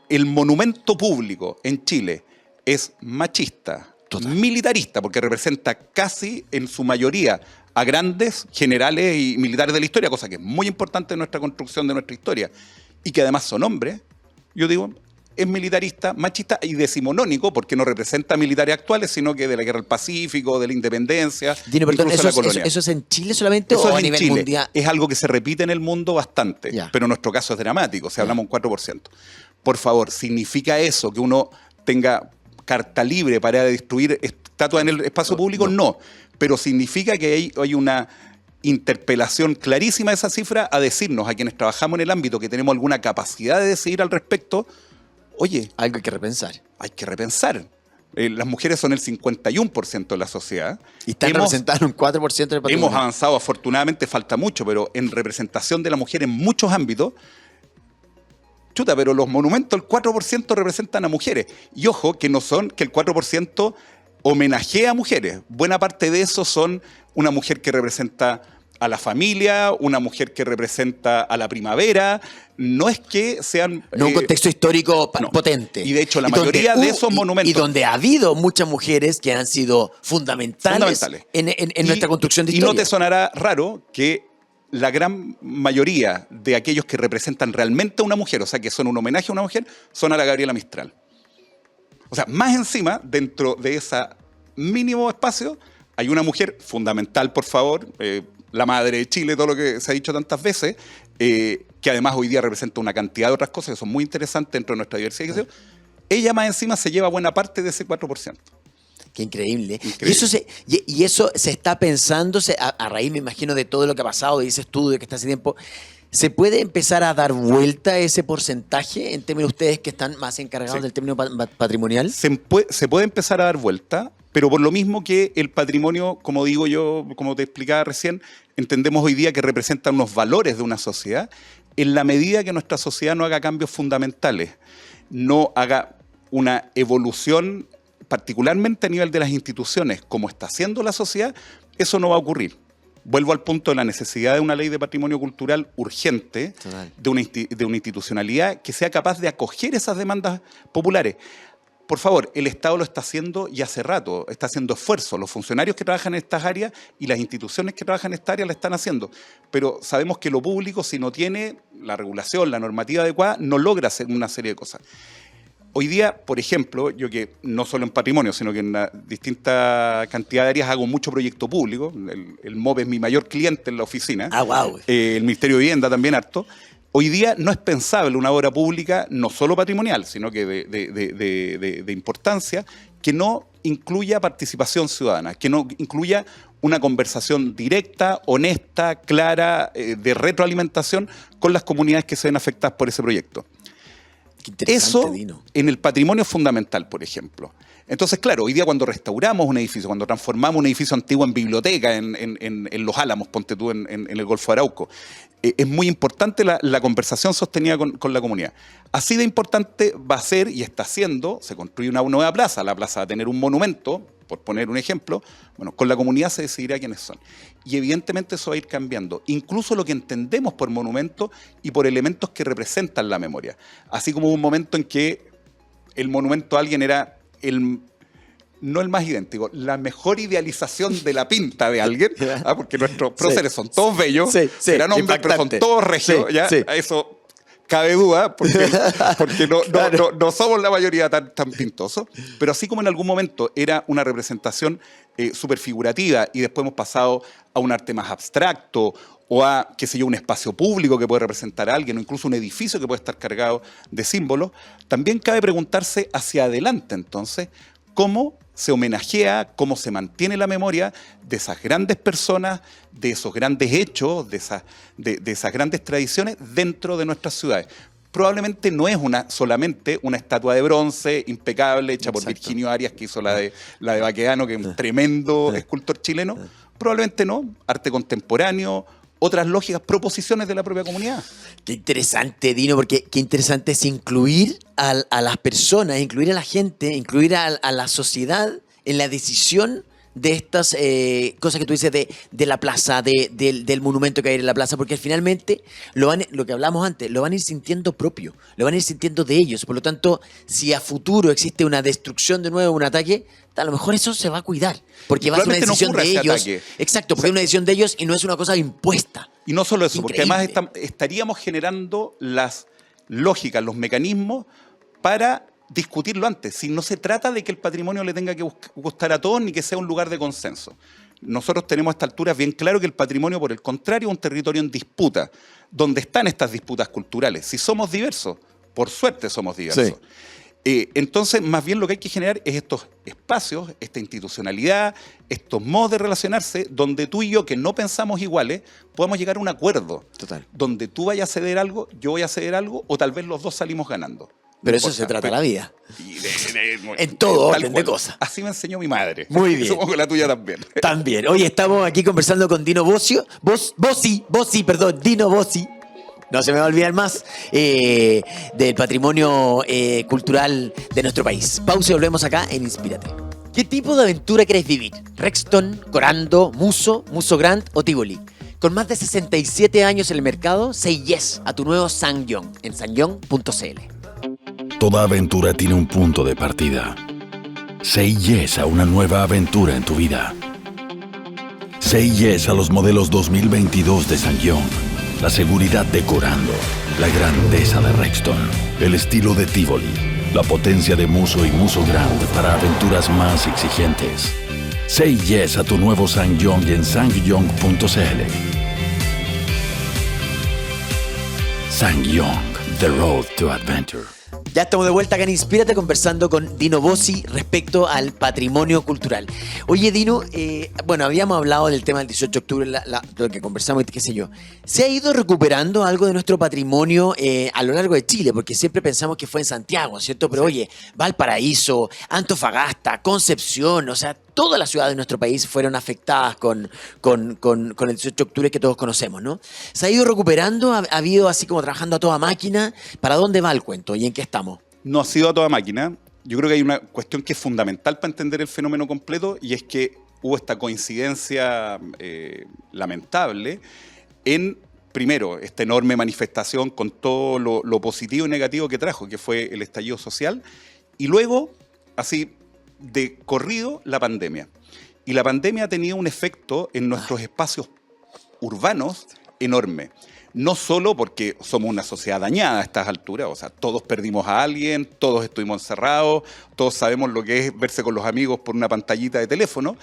el monumento público en Chile es machista, militarista, porque representa casi en su mayoría a grandes generales y militares de la historia, cosa que es muy importante en nuestra construcción de nuestra historia, y que además son hombres, yo digo, es militarista, machista y decimonónico, porque no representa militares actuales, sino que de la Guerra del Pacífico, de la Independencia, Dino, perdón, incluso la colonia. ¿Eso es en Chile solamente Eso o es a en nivel Chile. mundial? Es algo que se repite en el mundo bastante, Ya. pero en nuestro caso es dramático, si hablamos un 4%. Por favor, ¿significa eso que uno tenga carta libre para destruir estatuas en el espacio público? No. Pero significa que hay una interpelación clarísima de esa cifra a decirnos, a quienes trabajamos en el ámbito, que tenemos alguna capacidad de decidir al respecto, oye, Algo hay que repensar. hay que repensar. Las mujeres son el 51% de la sociedad. Y están representando un 4% del patrimonio. Hemos avanzado, afortunadamente falta mucho, pero en representación de la mujer en muchos ámbitos, chuta, pero los monumentos, el 4% representan a mujeres. Y ojo, que no son que el 4% homenajea a mujeres. Buena parte de eso son una mujer que representa a la familia, una mujer que representa a la primavera. No es que sean... No un contexto histórico no. potente. Y de hecho, la mayoría de esos monumentos... Y donde ha habido muchas mujeres que han sido fundamentales. En nuestra construcción de historia. Y no te sonará raro que la gran mayoría de aquellos que representan realmente a una mujer, o sea, que son un homenaje a una mujer, son a la Gabriela Mistral. O sea, más encima, dentro de ese mínimo espacio, hay una mujer fundamental, por favor, la madre de Chile, todo lo que se ha dicho tantas veces, que además hoy día representa una cantidad de otras cosas que son muy interesantes dentro de nuestra diversidad. Ella más encima se lleva buena parte de ese 4%. Qué increíble. Increíble. Y eso se está pensando a raíz, me imagino, de todo lo que ha pasado, de ese estudio que está hace tiempo. ¿Se puede empezar a dar vuelta ese porcentaje en términos de ustedes que están más encargados del término patrimonial? Se puede empezar a dar vuelta, pero por lo mismo que el patrimonio, como digo yo, como te explicaba recién, entendemos hoy día que representa unos valores de una sociedad. En la medida que nuestra sociedad no haga cambios fundamentales, no haga una evolución, particularmente a nivel de las instituciones, como está haciendo la sociedad, eso no va a ocurrir. Vuelvo al punto de la necesidad de una ley de patrimonio cultural urgente, de una institucionalidad que sea capaz de acoger esas demandas populares. Por favor, el Estado lo está haciendo y hace rato, está haciendo esfuerzo. Los funcionarios que trabajan en estas áreas y las instituciones que trabajan en esta área la están haciendo. Pero sabemos que lo público, si no tiene la regulación, la normativa adecuada, no logra hacer una serie de cosas. Hoy día, por ejemplo, yo que no solo en patrimonio, sino que en una distinta cantidad de áreas hago mucho proyecto público. El MOVE es mi mayor cliente en la oficina. Wow. El Ministerio de Vivienda también harto. Hoy día no es pensable una obra pública, no solo patrimonial, sino que de importancia, que no incluya participación ciudadana, que no incluya una conversación directa, honesta, clara, de retroalimentación con las comunidades que se ven afectadas por ese proyecto. Eso Dino. En el patrimonio es fundamental, por ejemplo. Entonces, claro, hoy día cuando restauramos un edificio, cuando transformamos un edificio antiguo en biblioteca en Los Álamos, ponte tú en el Golfo de Arauco, es muy importante la conversación sostenida con la comunidad. Así de importante va a ser, y está siendo, se construye una nueva plaza, la plaza va a tener un monumento, por poner un ejemplo, bueno, con la comunidad se decidirá quiénes son. Y evidentemente eso va a ir cambiando, incluso lo que entendemos por monumento y por elementos que representan la memoria. Así como hubo un momento en que el monumento a alguien era no el más idéntico, la mejor idealización de la pinta de alguien, porque nuestros próceres son todos bellos, eran hombres, pero son todos regios, eso cabe duda, porque no somos la mayoría tan pintosos, pero así como en algún momento era una representación súper figurativa y después hemos pasado a un arte más abstracto o a, qué sé yo, un espacio público que puede representar a alguien o incluso un edificio que puede estar cargado de símbolos, también cabe preguntarse hacia adelante entonces, cómo se homenajea, cómo se mantiene la memoria de esas grandes personas, de esos grandes hechos, de esas grandes tradiciones dentro de nuestras ciudades. Probablemente no es solamente una estatua de bronce impecable hecha por Virginio Arias, que hizo la de Baquedano, que es un tremendo escultor chileno. Probablemente no. Arte contemporáneo, otras lógicas, proposiciones de la propia comunidad. Qué interesante, Dino, porque qué interesante es incluir a las personas, incluir a la gente, incluir a la sociedad en la decisión de estas cosas que tú dices de la plaza, del monumento que hay en la plaza, porque finalmente lo que hablamos antes, lo van a ir sintiendo propio, lo van a ir sintiendo de ellos. Por lo tanto, si a futuro existe una destrucción de nuevo, un ataque, a lo mejor eso se va a cuidar, porque va a ser una decisión de ellos. Exacto, porque es una decisión de ellos y no es una cosa impuesta. Y no solo eso, Increíble. porque además estaríamos generando las lógicas, los mecanismos para discutirlo antes. Si no se trata de que el patrimonio le tenga que gustar a todos ni que sea un lugar de consenso. Nosotros tenemos a esta altura bien claro que el patrimonio, por el contrario, es un territorio en disputa, donde están estas disputas culturales. Si somos diversos, por suerte somos diversos. Sí. Entonces, más bien lo que hay que generar es estos espacios, esta institucionalidad, estos modos de relacionarse, donde tú y yo, que no pensamos iguales, podamos llegar a un acuerdo. Total. Donde tú vayas a ceder algo, yo voy a ceder algo, o tal vez los dos salimos ganando. Pero eso se trata la vida. En todo orden de cosas. Así me enseñó mi madre. Muy bien. Supongo que la tuya también. También. Hoy estamos aquí conversando con Dino Bossi, Dino Bossi. No se me va a olvidar más del patrimonio cultural de nuestro país. Pausa y volvemos acá en Inspírate. ¿Qué tipo de aventura querés vivir? ¿Rexton, Corando, Muso Grand o Tivoli? Con más de 67 años en el mercado, say yes a tu nuevo Sangyong en sangyong.cl. Toda aventura tiene un punto de partida. Say yes a una nueva aventura en tu vida. Say yes a los modelos 2022 de Sangyong. La seguridad de Corando, la grandeza de Rexton, el estilo de Tivoli, la potencia de Muso y Muso Grand para aventuras más exigentes. Say yes a tu nuevo Sangyong en sangyong.cl. Sangyong, the road to adventure. Ya estamos de vuelta acá en Inspírate conversando con Dino Bossi respecto al patrimonio cultural. Oye, Dino, bueno, habíamos hablado del tema del 18 de octubre, lo que conversamos y qué sé yo. ¿Se ha ido recuperando algo de nuestro patrimonio a lo largo de Chile? Porque siempre pensamos que fue en Santiago, ¿cierto? Pero oye, Valparaíso, Antofagasta, Concepción, o sea, todas las ciudades de nuestro país fueron afectadas con el 18 de octubre que todos conocemos, ¿no? ¿Se ha ido recuperando? ¿Ha habido así como trabajando a toda máquina? ¿Para dónde va el cuento y en qué estamos? No ha sido a toda máquina. Yo creo que hay una cuestión que es fundamental para entender el fenómeno completo y es que hubo esta coincidencia lamentable en, primero, esta enorme manifestación con todo lo positivo y negativo que trajo, que fue el estallido social, y luego, así de corrido, la pandemia. Y la pandemia ha tenido un efecto en nuestros espacios urbanos enorme. No solo porque somos una sociedad dañada a estas alturas, o sea, todos perdimos a alguien, todos estuvimos encerrados, todos sabemos lo que es verse con los amigos por una pantallita de teléfono,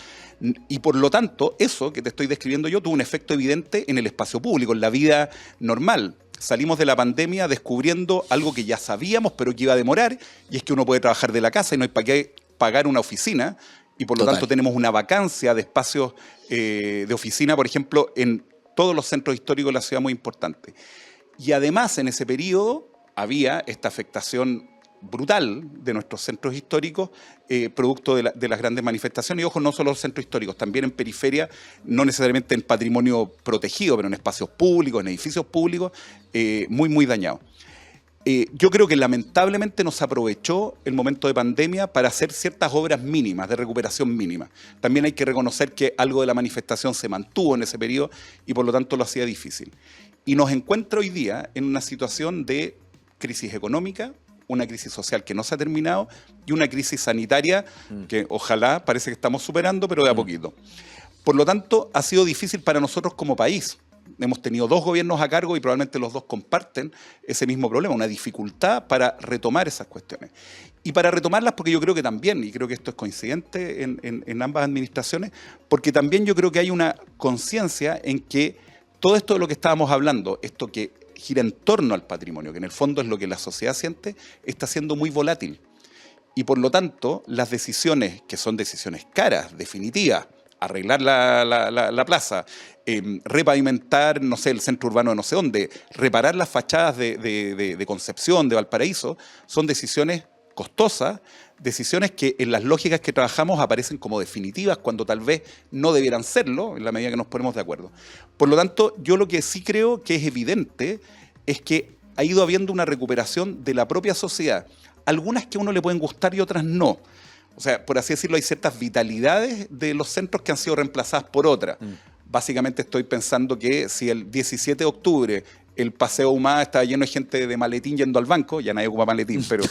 y por lo tanto, eso que te estoy describiendo yo tuvo un efecto evidente en el espacio público, en la vida normal. Salimos de la pandemia descubriendo algo que ya sabíamos, pero que iba a demorar, y es que uno puede trabajar de la casa y no hay para qué pagar una oficina, y por lo tanto tenemos una vacancia de espacios de oficina, por ejemplo, en todos los centros históricos de la ciudad muy importante. Y además, en ese periodo, había esta afectación brutal de nuestros centros históricos, producto de las grandes manifestaciones. Y ojo, no solo los centros históricos, también en periferia, no necesariamente en patrimonio protegido, pero en espacios públicos, en edificios públicos, muy, muy dañados. Yo creo que lamentablemente nos aprovechó el momento de pandemia para hacer ciertas obras mínimas, de recuperación mínima. También hay que reconocer que algo de la manifestación se mantuvo en ese periodo y por lo tanto lo hacía difícil. Y nos encuentra hoy día en una situación de crisis económica, una crisis social que no se ha terminado y una crisis sanitaria que ojalá parece que estamos superando, pero de a poquito. Por lo tanto, ha sido difícil para nosotros como país. Hemos tenido 2 gobiernos a cargo y probablemente los 2 comparten ese mismo problema, una dificultad para retomar esas cuestiones. Y para retomarlas, porque yo creo que también, y creo que esto es coincidente en ambas administraciones, porque también yo creo que hay una conciencia en que todo esto de lo que estábamos hablando, esto que gira en torno al patrimonio, que en el fondo es lo que la sociedad siente, está siendo muy volátil. Y por lo tanto, las decisiones, que son decisiones caras, definitivas, arreglar la plaza, repavimentar, no sé, el centro urbano de no sé dónde, reparar las fachadas de Concepción, de Valparaíso, son decisiones costosas, decisiones que en las lógicas que trabajamos aparecen como definitivas cuando tal vez no debieran serlo, en la medida que nos ponemos de acuerdo. Por lo tanto, yo lo que sí creo que es evidente es que ha ido habiendo una recuperación de la propia sociedad. Algunas que a uno le pueden gustar y otras no. O sea, por así decirlo, hay ciertas vitalidades de los centros que han sido reemplazadas por otras. Básicamente estoy pensando que si el 17 de octubre el Paseo Humada estaba lleno de gente de maletín yendo al banco, ya nadie ocupa maletín, pero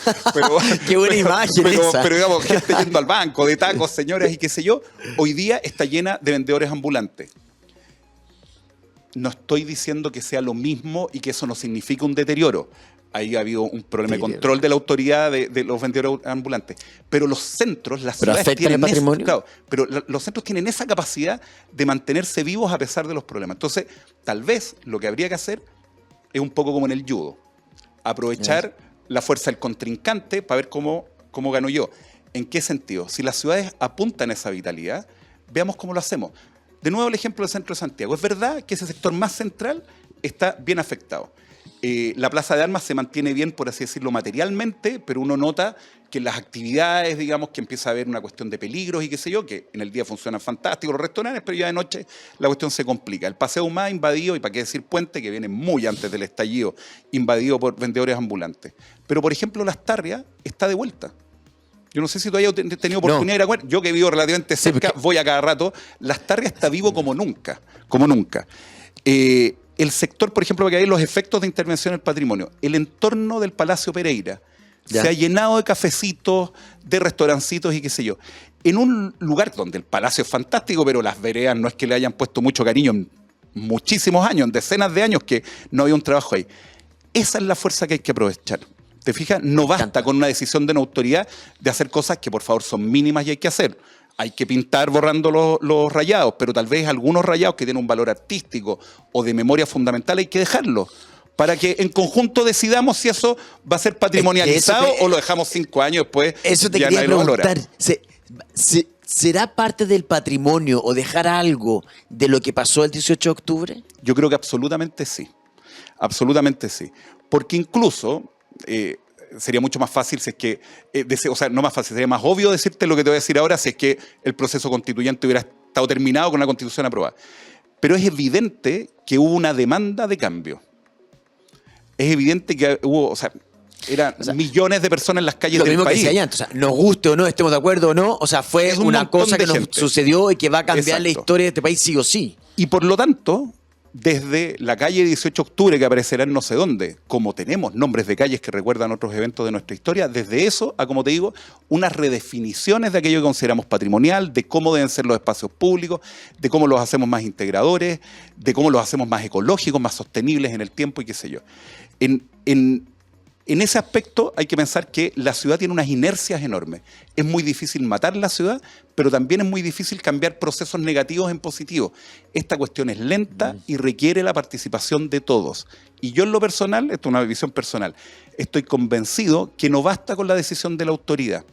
qué buena imagen esa. Pero digamos, gente yendo al banco, de tacos, señoras y qué sé yo, hoy día está llena de vendedores ambulantes. No estoy diciendo que sea lo mismo y que eso no signifique un deterioro. Ahí ha habido un problema de control de la autoridad de los vendedores ambulantes. Pero los centros, las ciudades tienen el patrimonio. Claro, pero los centros tienen esa capacidad de mantenerse vivos a pesar de los problemas. Entonces, tal vez lo que habría que hacer es un poco como en el judo. Aprovechar la fuerza del contrincante para ver cómo gano yo. ¿En qué sentido? Si las ciudades apuntan a esa vitalidad, veamos cómo lo hacemos. De nuevo el ejemplo del centro de Santiago. Es verdad que ese sector más central está bien afectado. La Plaza de Armas se mantiene bien, por así decirlo, materialmente, pero uno nota que en las actividades, digamos, que empieza a haber una cuestión de peligros y qué sé yo, que en el día funcionan fantásticos los restaurantes, pero ya de noche la cuestión se complica. El Paseo Humada invadido, y para qué decir Puente, que viene muy antes del estallido, invadido por vendedores ambulantes. Pero, por ejemplo, Las Tarrias está de vuelta. Yo no sé si tú hayas tenido oportunidad de ir a comer. Yo que vivo relativamente cerca, voy a cada rato. Las Tarrias está vivo como nunca, como nunca. El sector, por ejemplo, que hay los efectos de intervención en el patrimonio. El entorno del Palacio Pereira se ha llenado de cafecitos, de restaurancitos y qué sé yo. En un lugar donde el palacio es fantástico, pero las veredas no es que le hayan puesto mucho cariño en muchísimos años, en decenas de años que no había un trabajo ahí. Esa es la fuerza que hay que aprovechar. ¿Te fijas? No basta con una decisión de una autoridad de hacer cosas que por favor son mínimas y hay que hacer. Hay que pintar borrando los rayados, pero tal vez algunos rayados que tienen un valor artístico o de memoria fundamental hay que dejarlos para que en conjunto decidamos si eso va a ser patrimonializado o lo dejamos 5 años después. Eso te quería preguntar. ¿Será parte del patrimonio o dejar algo de lo que pasó el 18 de octubre? Yo creo que absolutamente sí. Absolutamente sí. Porque incluso... sería mucho más fácil si es que, o sea, no más fácil, sería más obvio decirte lo que te voy a decir ahora si es que el proceso constituyente hubiera estado terminado con la Constitución aprobada. Pero es evidente que hubo una demanda de cambio. Es evidente que hubo, o sea, eran millones de personas en las calles del país. Lo mismo que decía allá antes, o sea, nos guste o no, estemos de acuerdo o no, o sea, fue una cosa que nos sucedió y que va a cambiar la historia de este país sí o sí. Y por lo tanto... Desde la calle 18 de octubre, que aparecerá en no sé dónde, como tenemos nombres de calles que recuerdan otros eventos de nuestra historia, desde eso a, como te digo, unas redefiniciones de aquello que consideramos patrimonial, de cómo deben ser los espacios públicos, de cómo los hacemos más integradores, de cómo los hacemos más ecológicos, más sostenibles en el tiempo y qué sé yo. En ese aspecto hay que pensar que la ciudad tiene unas inercias enormes. Es muy difícil matar la ciudad, pero también es muy difícil cambiar procesos negativos en positivos. Esta cuestión es lenta y requiere la participación de todos. Y yo en lo personal, esto es una visión personal, estoy convencido que no basta con la decisión de la autoridad.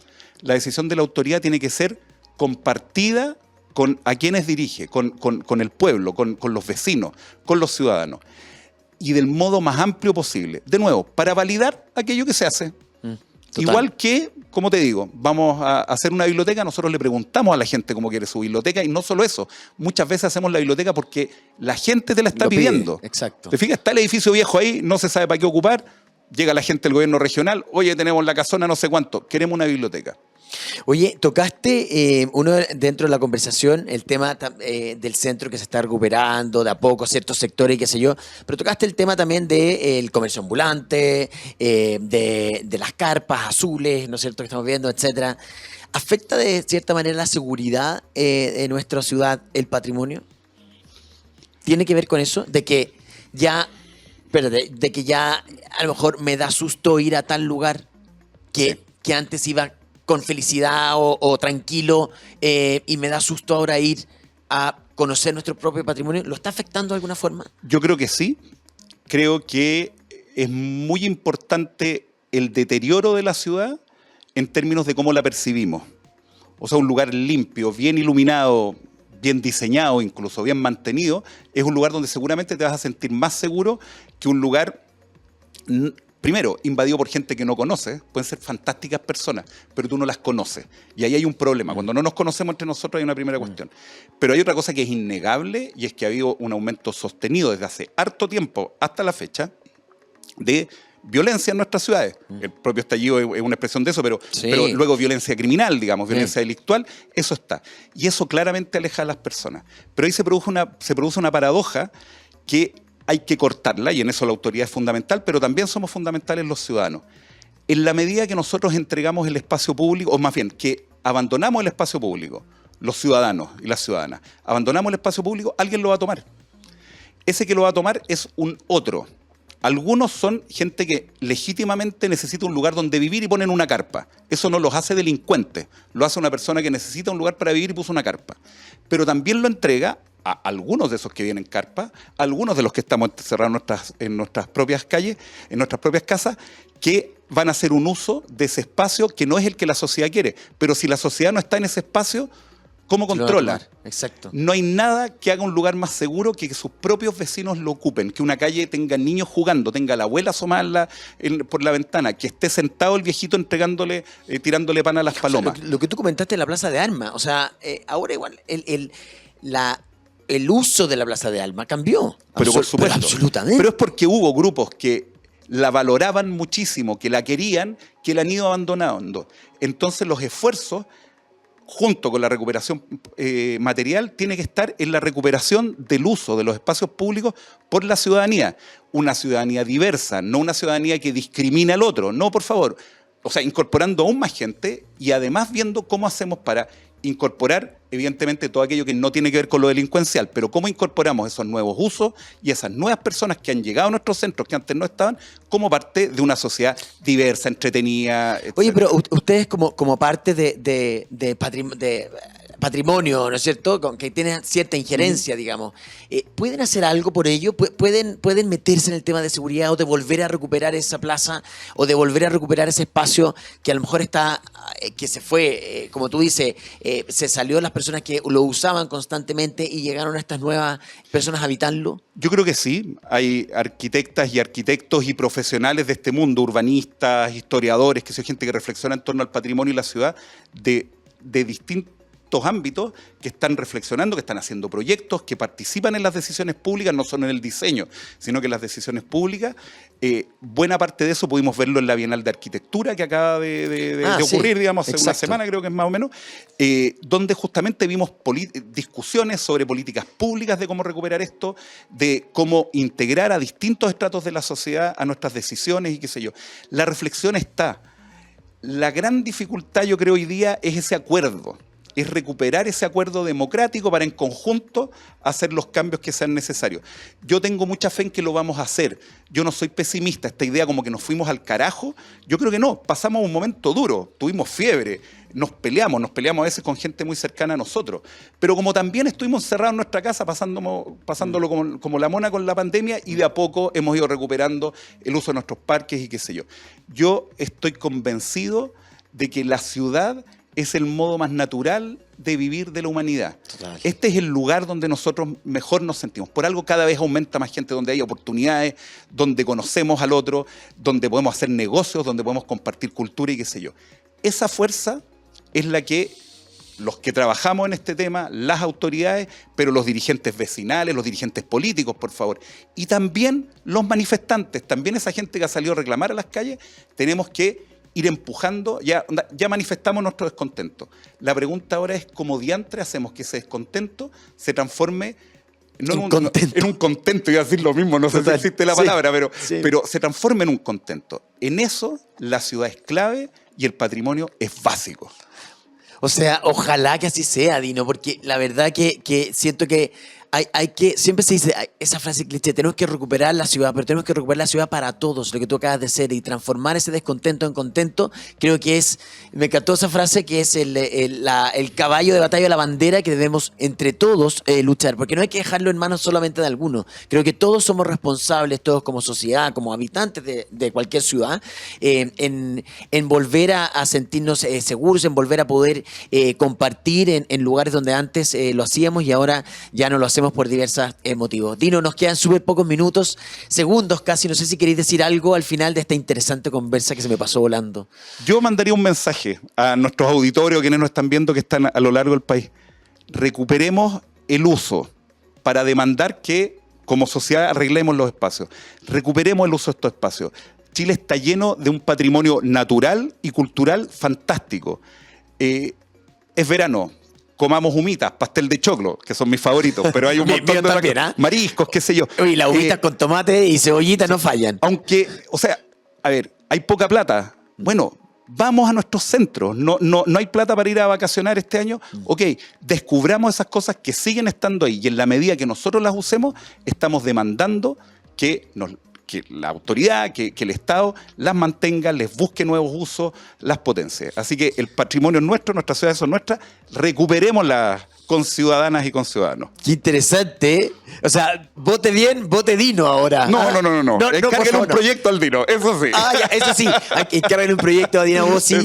La decisión de la autoridad tiene que ser compartida con a quienes dirige, con el pueblo, con los vecinos, con los ciudadanos. Y del modo más amplio posible. De nuevo, para validar aquello que se hace. Igual que, como te digo, vamos a hacer una biblioteca, nosotros le preguntamos a la gente cómo quiere su biblioteca y no solo eso, muchas veces hacemos la biblioteca porque la gente te la está pidiendo. Exacto. ¿Te fijas? Está el edificio viejo ahí, no se sabe para qué ocupar, llega la gente del gobierno regional, oye, tenemos la casona no sé cuánto, queremos una biblioteca. Oye, tocaste dentro de la conversación el tema del centro que se está recuperando de a poco, ciertos sectores y qué sé yo, pero tocaste el tema también del comercio ambulante, de las carpas azules, ¿no es cierto?, que estamos viendo, etcétera. ¿Afecta de cierta manera la seguridad de nuestra ciudad, el patrimonio? ¿Tiene que ver con eso? De que ya a lo mejor me da susto ir a tal lugar que antes iba con felicidad o tranquilo y me da susto ahora ir a conocer nuestro propio patrimonio. ¿Lo está afectando de alguna forma? Yo creo que sí. Creo que es muy importante el deterioro de la ciudad en términos de cómo la percibimos. O sea, un lugar limpio, bien iluminado, bien diseñado, incluso bien mantenido, es un lugar donde seguramente te vas a sentir más seguro que un lugar, primero, invadido por gente que no conoces. Pueden ser fantásticas personas, pero tú no las conoces. Y ahí hay un problema. Cuando no nos conocemos entre nosotros hay una primera cuestión. Pero hay otra cosa que es innegable, y es que ha habido un aumento sostenido desde hace harto tiempo hasta la fecha de violencia en nuestras ciudades. El propio estallido es una expresión de eso, pero luego violencia criminal, digamos, violencia delictual, eso está. Y eso claramente aleja a las personas. Pero ahí se produce una paradoja que hay que cortarla, y en eso la autoridad es fundamental, pero también somos fundamentales los ciudadanos. En la medida que nosotros entregamos el espacio público, o más bien, que abandonamos el espacio público, los ciudadanos y las ciudadanas, abandonamos el espacio público, alguien lo va a tomar. Ese que lo va a tomar es un otro. Algunos son gente que legítimamente necesita un lugar donde vivir y ponen una carpa. Eso no los hace delincuentes, lo hace una persona que necesita un lugar para vivir y puso una carpa. Pero también lo entrega a algunos de esos que vienen carpa, a algunos de los que estamos encerrados en nuestras propias calles, en nuestras propias casas, que van a hacer un uso de ese espacio que no es el que la sociedad quiere. Pero si la sociedad no está en ese espacio, ¿cómo controla? Exacto. No hay nada que haga un lugar más seguro que sus propios vecinos lo ocupen, que una calle tenga niños jugando, tenga la abuela asomada por la ventana, que esté sentado el viejito tirándole pan a las palomas. O sea, lo que tú comentaste en la Plaza de Armas, o sea, ahora igual el uso de la Plaza de Armas cambió. Pero por supuesto. Pero absolutamente. Pero es porque hubo grupos que la valoraban muchísimo, que la querían, que la han ido abandonando. Entonces los esfuerzos, junto con la recuperación material, tiene que estar en la recuperación del uso de los espacios públicos por la ciudadanía. Una ciudadanía diversa, no una ciudadanía que discrimina al otro. No, por favor. O sea, incorporando aún más gente y además viendo cómo hacemos para incorporar, evidentemente, todo aquello que no tiene que ver con lo delincuencial, pero cómo incorporamos esos nuevos usos y esas nuevas personas que han llegado a nuestros centros, que antes no estaban, como parte de una sociedad diversa, entretenida, etc. Oye, pero ustedes como parte de patrimonio, ¿no es cierto?, que tienen cierta injerencia, digamos, ¿pueden hacer algo por ello? ¿Pueden meterse en el tema de seguridad o de volver a recuperar esa plaza o de volver a recuperar ese espacio que a lo mejor que se fue, como tú dices, se salió las personas que lo usaban constantemente y llegaron a estas nuevas personas a habitarlo? Yo creo que sí. Hay arquitectas y arquitectos y profesionales de este mundo, urbanistas, historiadores, que son gente que reflexiona en torno al patrimonio y la ciudad de distintos ámbitos, que están reflexionando, que están haciendo proyectos, que participan en las decisiones públicas, no solo en el diseño, sino que en las decisiones públicas. Buena parte de eso pudimos verlo en la Bienal de Arquitectura que acaba de ocurrir, sí, digamos, hace una semana, creo que es más o menos, donde justamente vimos discusiones sobre políticas públicas de cómo recuperar esto, de cómo integrar a distintos estratos de la sociedad a nuestras decisiones y qué sé yo. La reflexión está. La gran dificultad, yo creo, hoy día es ese acuerdo. Es recuperar ese acuerdo democrático para en conjunto hacer los cambios que sean necesarios. Yo tengo mucha fe en que lo vamos a hacer. Yo no soy pesimista. Esta idea como que nos fuimos al carajo, yo creo que no. Pasamos un momento duro, tuvimos fiebre, nos peleamos a veces con gente muy cercana a nosotros. Pero como también estuvimos encerrados en nuestra casa, pasándolo como la mona con la pandemia, y de a poco hemos ido recuperando el uso de nuestros parques y qué sé yo. Yo estoy convencido de que la ciudad es el modo más natural de vivir de la humanidad. Total. Este es el lugar donde nosotros mejor nos sentimos. Por algo cada vez aumenta más gente, donde hay oportunidades, donde conocemos al otro, donde podemos hacer negocios, donde podemos compartir cultura y qué sé yo. Esa fuerza es la que los que trabajamos en este tema, las autoridades, pero los dirigentes vecinales, los dirigentes políticos, por favor, y también los manifestantes, también esa gente que ha salido a reclamar a las calles, tenemos que ir empujando. Ya manifestamos nuestro descontento. La pregunta ahora es cómo diantre hacemos que ese descontento se transforme en un contento. Iba a decir lo mismo, no sé si existe la palabra, pero se transforme en un contento. En eso la ciudad es clave y el patrimonio es básico. O sea, ojalá que así sea, Dino, porque la verdad que siento que hay que, siempre se dice esa frase cliché, tenemos que recuperar la ciudad, pero tenemos que recuperar la ciudad para todos, lo que tú acabas de hacer, y transformar ese descontento en contento. Creo que me encantó esa frase, que es el caballo de batalla, la bandera que debemos entre todos luchar, porque no hay que dejarlo en manos solamente de algunos. Creo que todos somos responsables, todos como sociedad, como habitantes de cualquier ciudad, en volver a sentirnos seguros, en volver a poder compartir en lugares donde antes lo hacíamos y ahora ya no lo hacemos por diversos motivos. Dino, nos quedan súper pocos minutos, segundos casi, no sé si queréis decir algo al final de esta interesante conversa que se me pasó volando. Yo mandaría un mensaje a nuestros auditorios, quienes nos están viendo, que están a lo largo del país. Recuperemos el uso para demandar que como sociedad arreglemos los espacios. Recuperemos el uso de estos espacios. Chile está lleno de un patrimonio natural y cultural fantástico. Es verano, comamos humitas, pastel de choclo, que son mis favoritos, pero hay un montón de también, mariscos, qué sé yo. Oye, las humitas con tomate y cebollita no fallan. Aunque, o sea, a ver, hay poca plata. Bueno, vamos a nuestros centros. No hay plata para ir a vacacionar este año. Ok, descubramos esas cosas que siguen estando ahí, y en la medida que nosotros las usemos, estamos demandando que la autoridad, que el Estado las mantenga, les busque nuevos usos, las potencie. Así que el patrimonio es nuestro, nuestras ciudades son nuestras, recuperémoslas con ciudadanas y con ciudadanos. Qué interesante. O sea, vote bien, vote Dino ahora. No. Encárguenle un proyecto al Dino, eso sí. Eso sí, hay que encargarle un proyecto a Dino Bossi.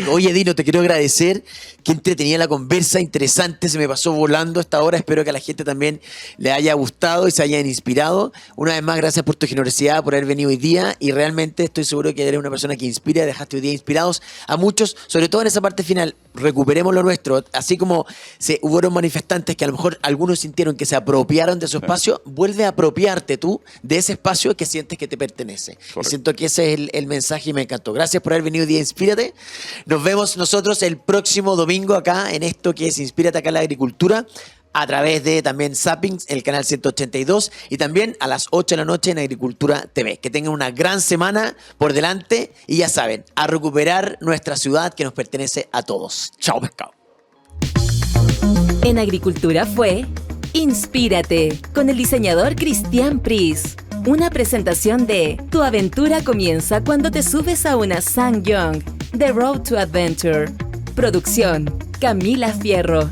Oye, Dino, te quiero agradecer. Qué entretenida la conversa, interesante, se me pasó volando esta hora. Espero que a la gente también le haya gustado y se hayan inspirado. Una vez más, gracias por tu generosidad, por haber venido hoy día, y realmente estoy seguro que eres una persona que inspira, dejaste hoy día inspirados a muchos, sobre todo en esa parte final. Recuperemos lo nuestro, así como hubo manifestantes que a lo mejor algunos sintieron que se apropiaron de su espacio, vuelve a apropiarte tú de ese espacio que sientes que te pertenece. Y siento que ese es el mensaje y me encantó. Gracias por haber venido hoy día, Inspírate. Nos vemos nosotros el próximo domingo acá en esto que es Inspírate acá en la agricultura, a través de también Zappings, el canal 182, y también a las 8 de la noche en Agricultura TV. Que tengan una gran semana por delante y ya saben, a recuperar nuestra ciudad que nos pertenece a todos. Chao, pescado. En Agricultura fue Inspírate con el diseñador Cristian Pris. Una presentación de Tu aventura comienza cuando te subes a una SsangYong, The Road to Adventure. Producción Camila Fierro.